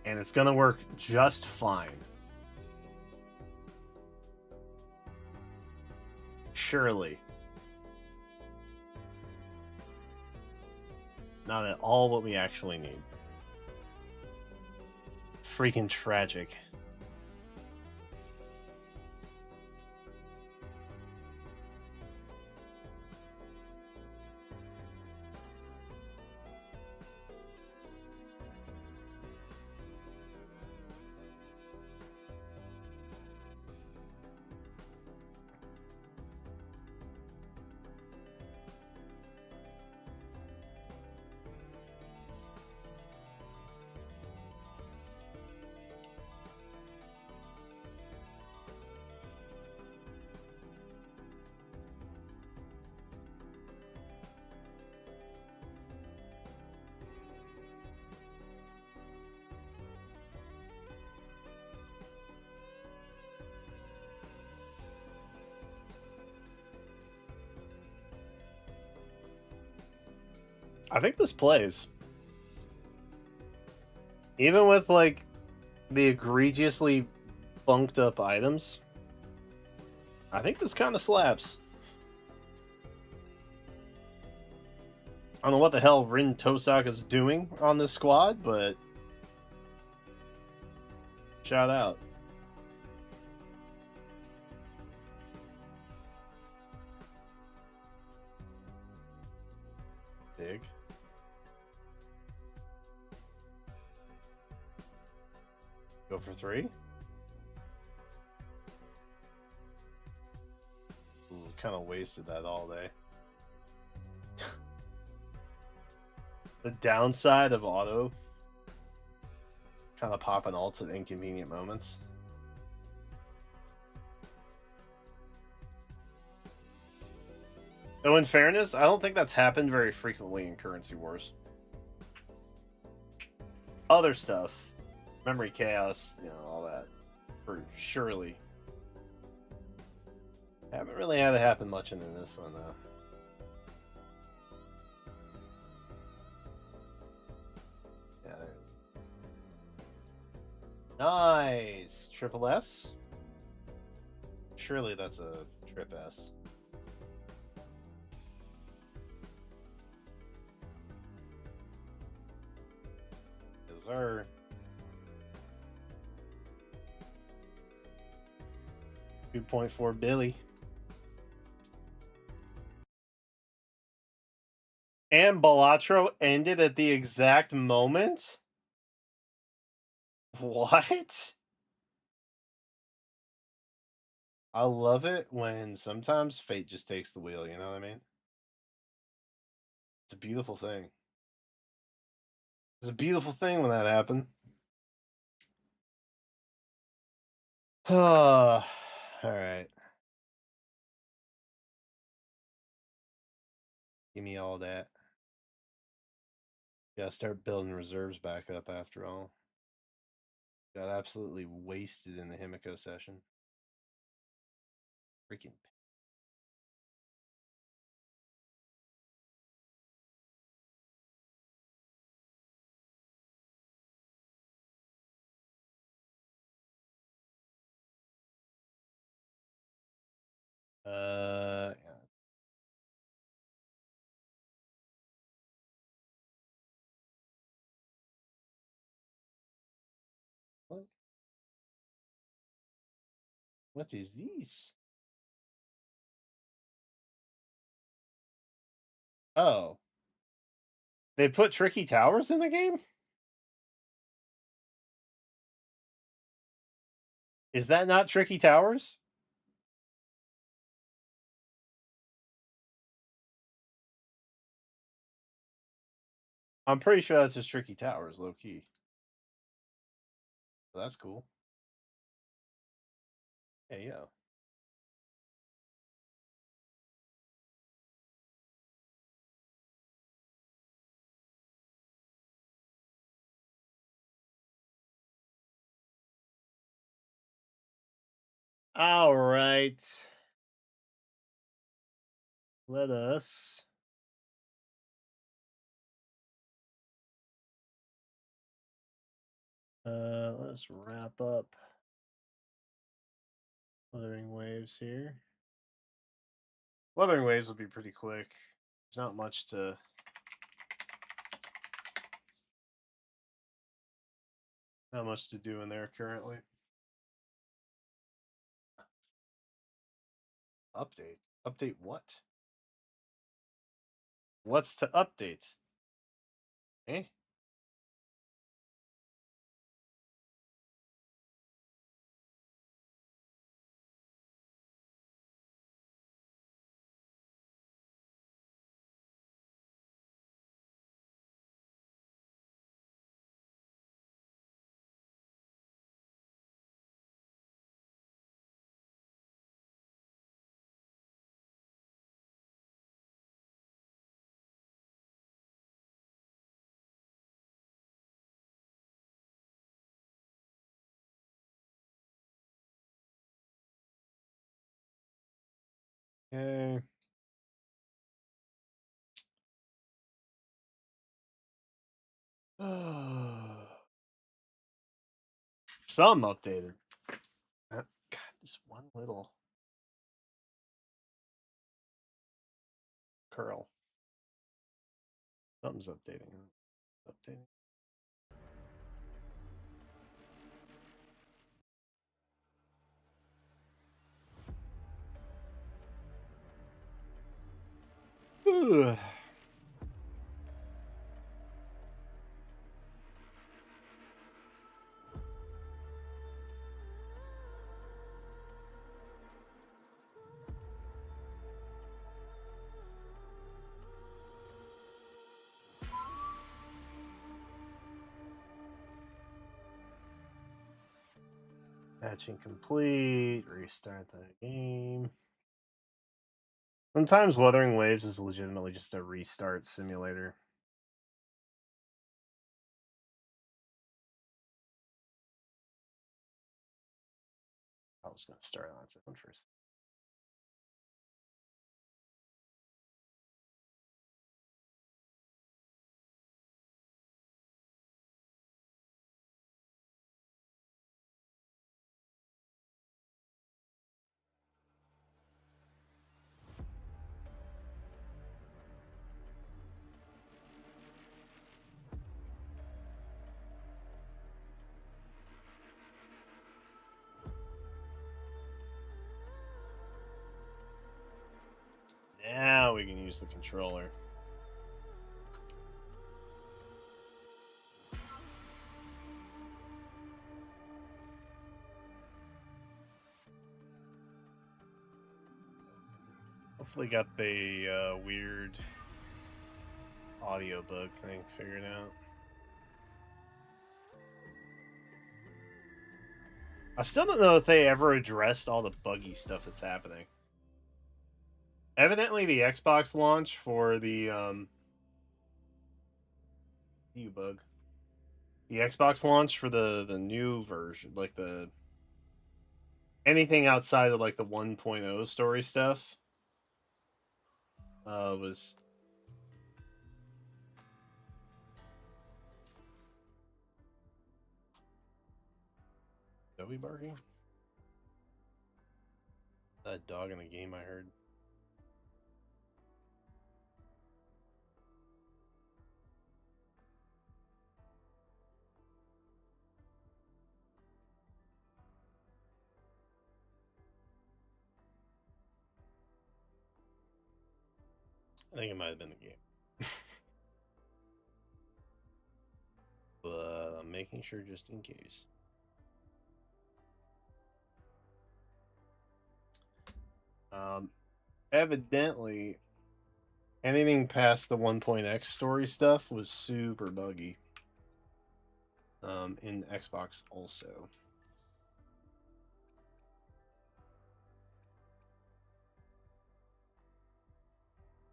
And it's gonna work just fine. Surely. Not at all what we actually need. Freaking tragic. I think this plays. Even with, like, the egregiously bunked up items, I think this kind of slaps. I don't know what the hell Rin Tosaka's doing on this squad, but shout out. Big. Go for 3. Kind of wasted that all day. The downside of auto kind of popping ults at inconvenient moments. Though in fairness, I don't think that's happened very frequently in Currency Wars. Other stuff, Memory Chaos, you know, all that, for surely. Haven't really had it happen much in this one, though. Yeah, there. Nice! Triple S? Surely that's a trip S. Yes, sir. 2.4 Billy. And Balatro ended at the exact moment? What? I love it when sometimes fate just takes the wheel, you know what I mean? It's a beautiful thing. It's a beautiful thing when that happened. All right. Give me all that. Gotta start building reserves back up after all. Got absolutely wasted in the Himiko session. Freaking. Yeah. What? What is this? Oh. They put Tricky Towers in the game? Is that not Tricky Towers? I'm pretty sure that's just Tricky Towers, low key. So that's cool. Hey, yo. All right. Let us let's wrap up Wuthering Waves here. Wuthering Waves will be pretty quick. There's not much to do in there currently. Update. Update what? What's to update? Eh? Okay. Some updated. God, this one little curl. Something's updating. Updating. Ugh. Patching complete. Restart the game. Sometimes Wuthering Waves is legitimately just a restart simulator. I was going to start on that one first. we can use the controller. Hopefully got the weird audiobook thing figured out. I still don't know if they ever addressed all the buggy stuff that's happening. Evidently, the Xbox launch for the bug. The Xbox launch for the new version, like the anything outside of like the 1.0 story stuff, was Joey barking? That dog in the game I heard. I think it might have been the game. But I'm making sure just in case. Evidently, anything past the 1.x story stuff was super buggy. In Xbox also.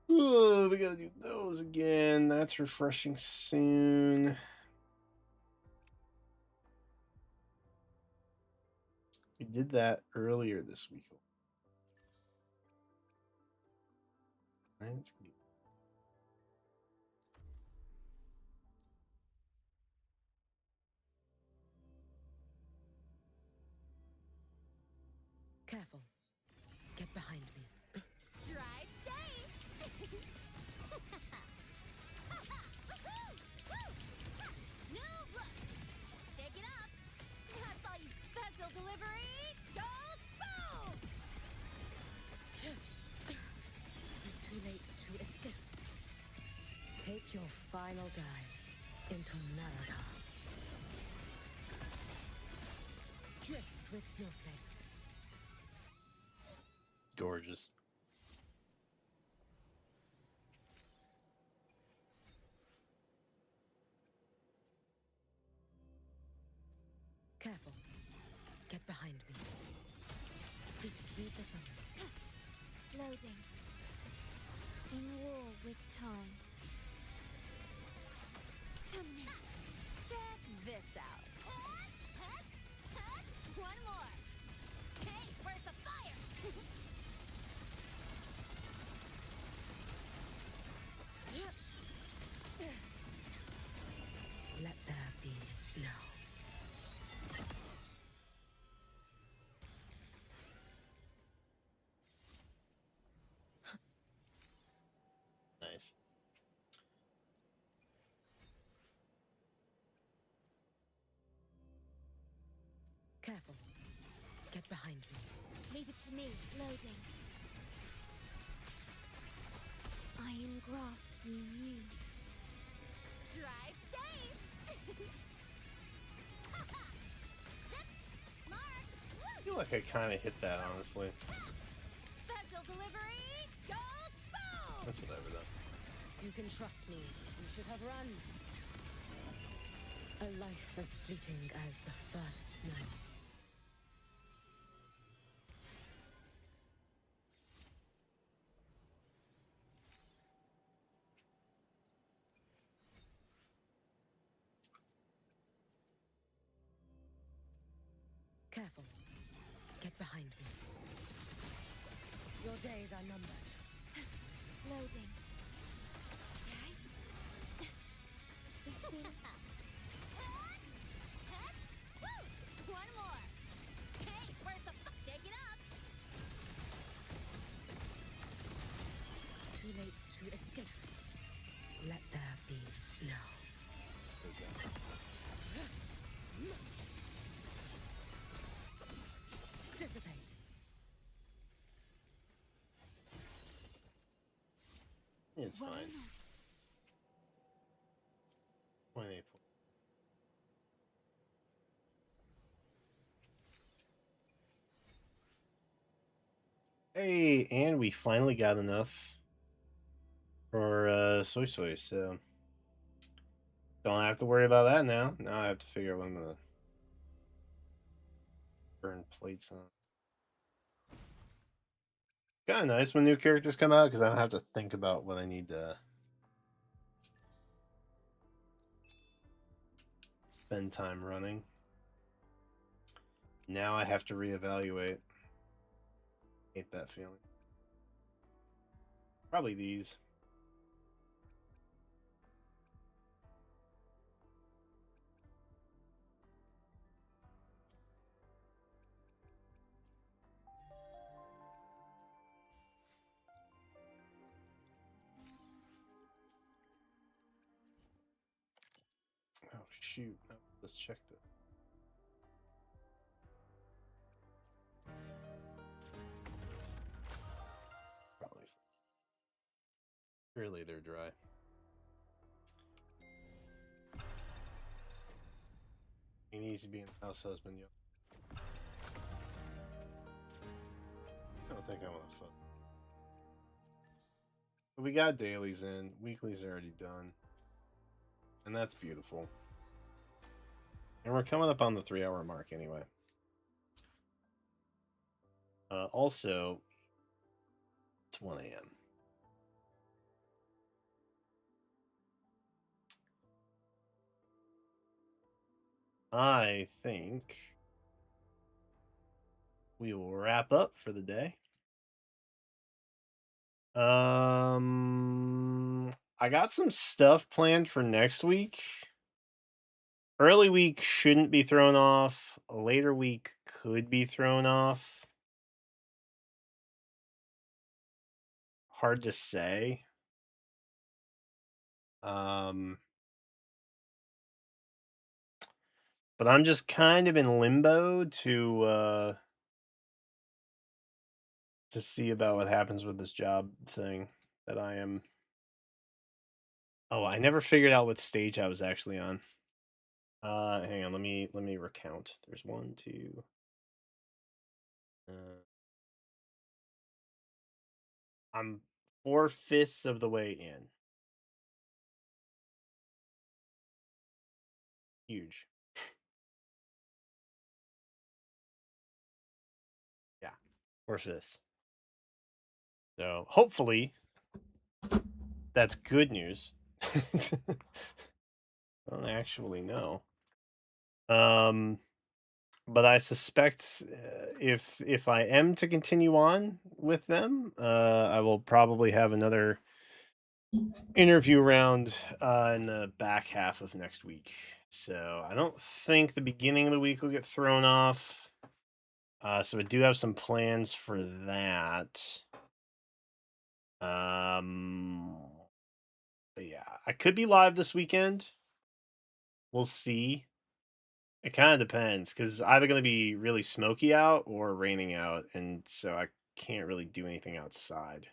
Oh, we gotta do those again. That's refreshing soon. We did that earlier this week. That's good. Careful. Get behind me. Drive safe! No, look! Shake it up! That's all you special delivery! Goes boom! Too late to escape. Take your final dive into Narada. Drift with snowflakes. Gorgeous. Careful. Get behind me. Read the summary. Loading. In war with time. Terminate. Check this out. One more. Hey, where's the fire? Let there be snow. Nice. Careful. Get behind me. Leave it to me. Loading. Iron graft you knew. Drive safe! Zip! Marked! I feel like I kind of hit that, honestly. Special delivery! Goes boom! That's whatever, though. You can trust me. You should have run. A life as fleeting as the first snow. Careful. Get behind me. Your days are numbered. Loading. One more. Hey, where's the shake it up? Too late to escape. Let there be snow. Dissipate. It's Why fine. not? 28 points. Hey, and we finally got enough for soy soy, so don't have to worry about that now. Now I have to figure out what I'm gonna burn plates on. Kind of nice when new characters come out because I don't have to think about what I need to spend time running. Now I have to reevaluate. Hate that feeling. Probably these. Oh shoot! Let's check this. Probably. Surely they're dry. He needs to be in the house husband, yo. I don't think I want to fuck. But we got dailies in. Weeklies are already done. And that's beautiful. And we're coming up on the 3-hour mark anyway. Also, it's 1 a.m. I think we will wrap up for the day. I got some stuff planned for next week. Early week shouldn't be thrown off. A later week could be thrown off. Hard to say. But I'm just kind of in limbo to see about what happens with this job thing that I am. Oh, I never figured out what stage I was actually on. Hang on, let me recount. There's 1, 2. I'm 4/5 of the way in. Huge. Yeah, 4/5. So hopefully that's good news. I don't actually know. But I suspect if I am to continue on with them, I will probably have another interview round in the back half of next week. So I don't think the beginning of the week will get thrown off. So I do have some plans for that. But yeah, I could be live this weekend. We'll see. It kind of depends because it's either going to be really smoky out or raining out, and so I can't really do anything outside,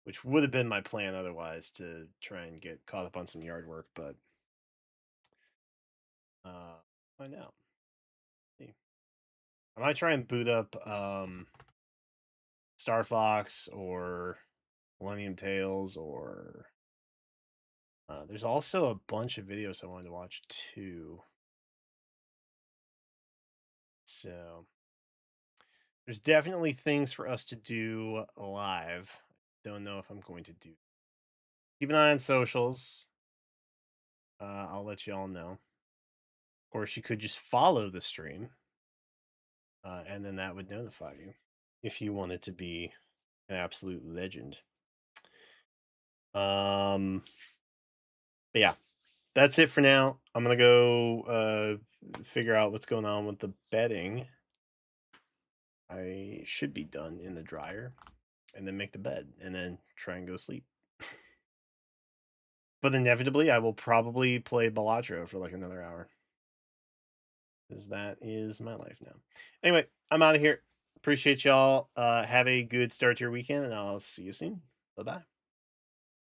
which would have been my plan otherwise to try and get caught up on some yard work. But find out. See, I might try and boot up Star Fox or Millennium Tales, or there's also a bunch of videos I wanted to watch too. So there's definitely things for us to do live. Don't know if I'm going to do. Keep an eye on socials. I'll let you all know. Of course, you could just follow the stream, and then that would notify you if you wanted to be an absolute legend. But yeah, that's it for now. I'm gonna go figure out what's going on with the bedding. I should be done in the dryer, and then make the bed, and then try and go sleep. But inevitably, I will probably play Balatro for like another hour, because that is my life now. Anyway, I'm out of here. Appreciate y'all. Have a good start to your weekend, and I'll see you soon. Bye bye.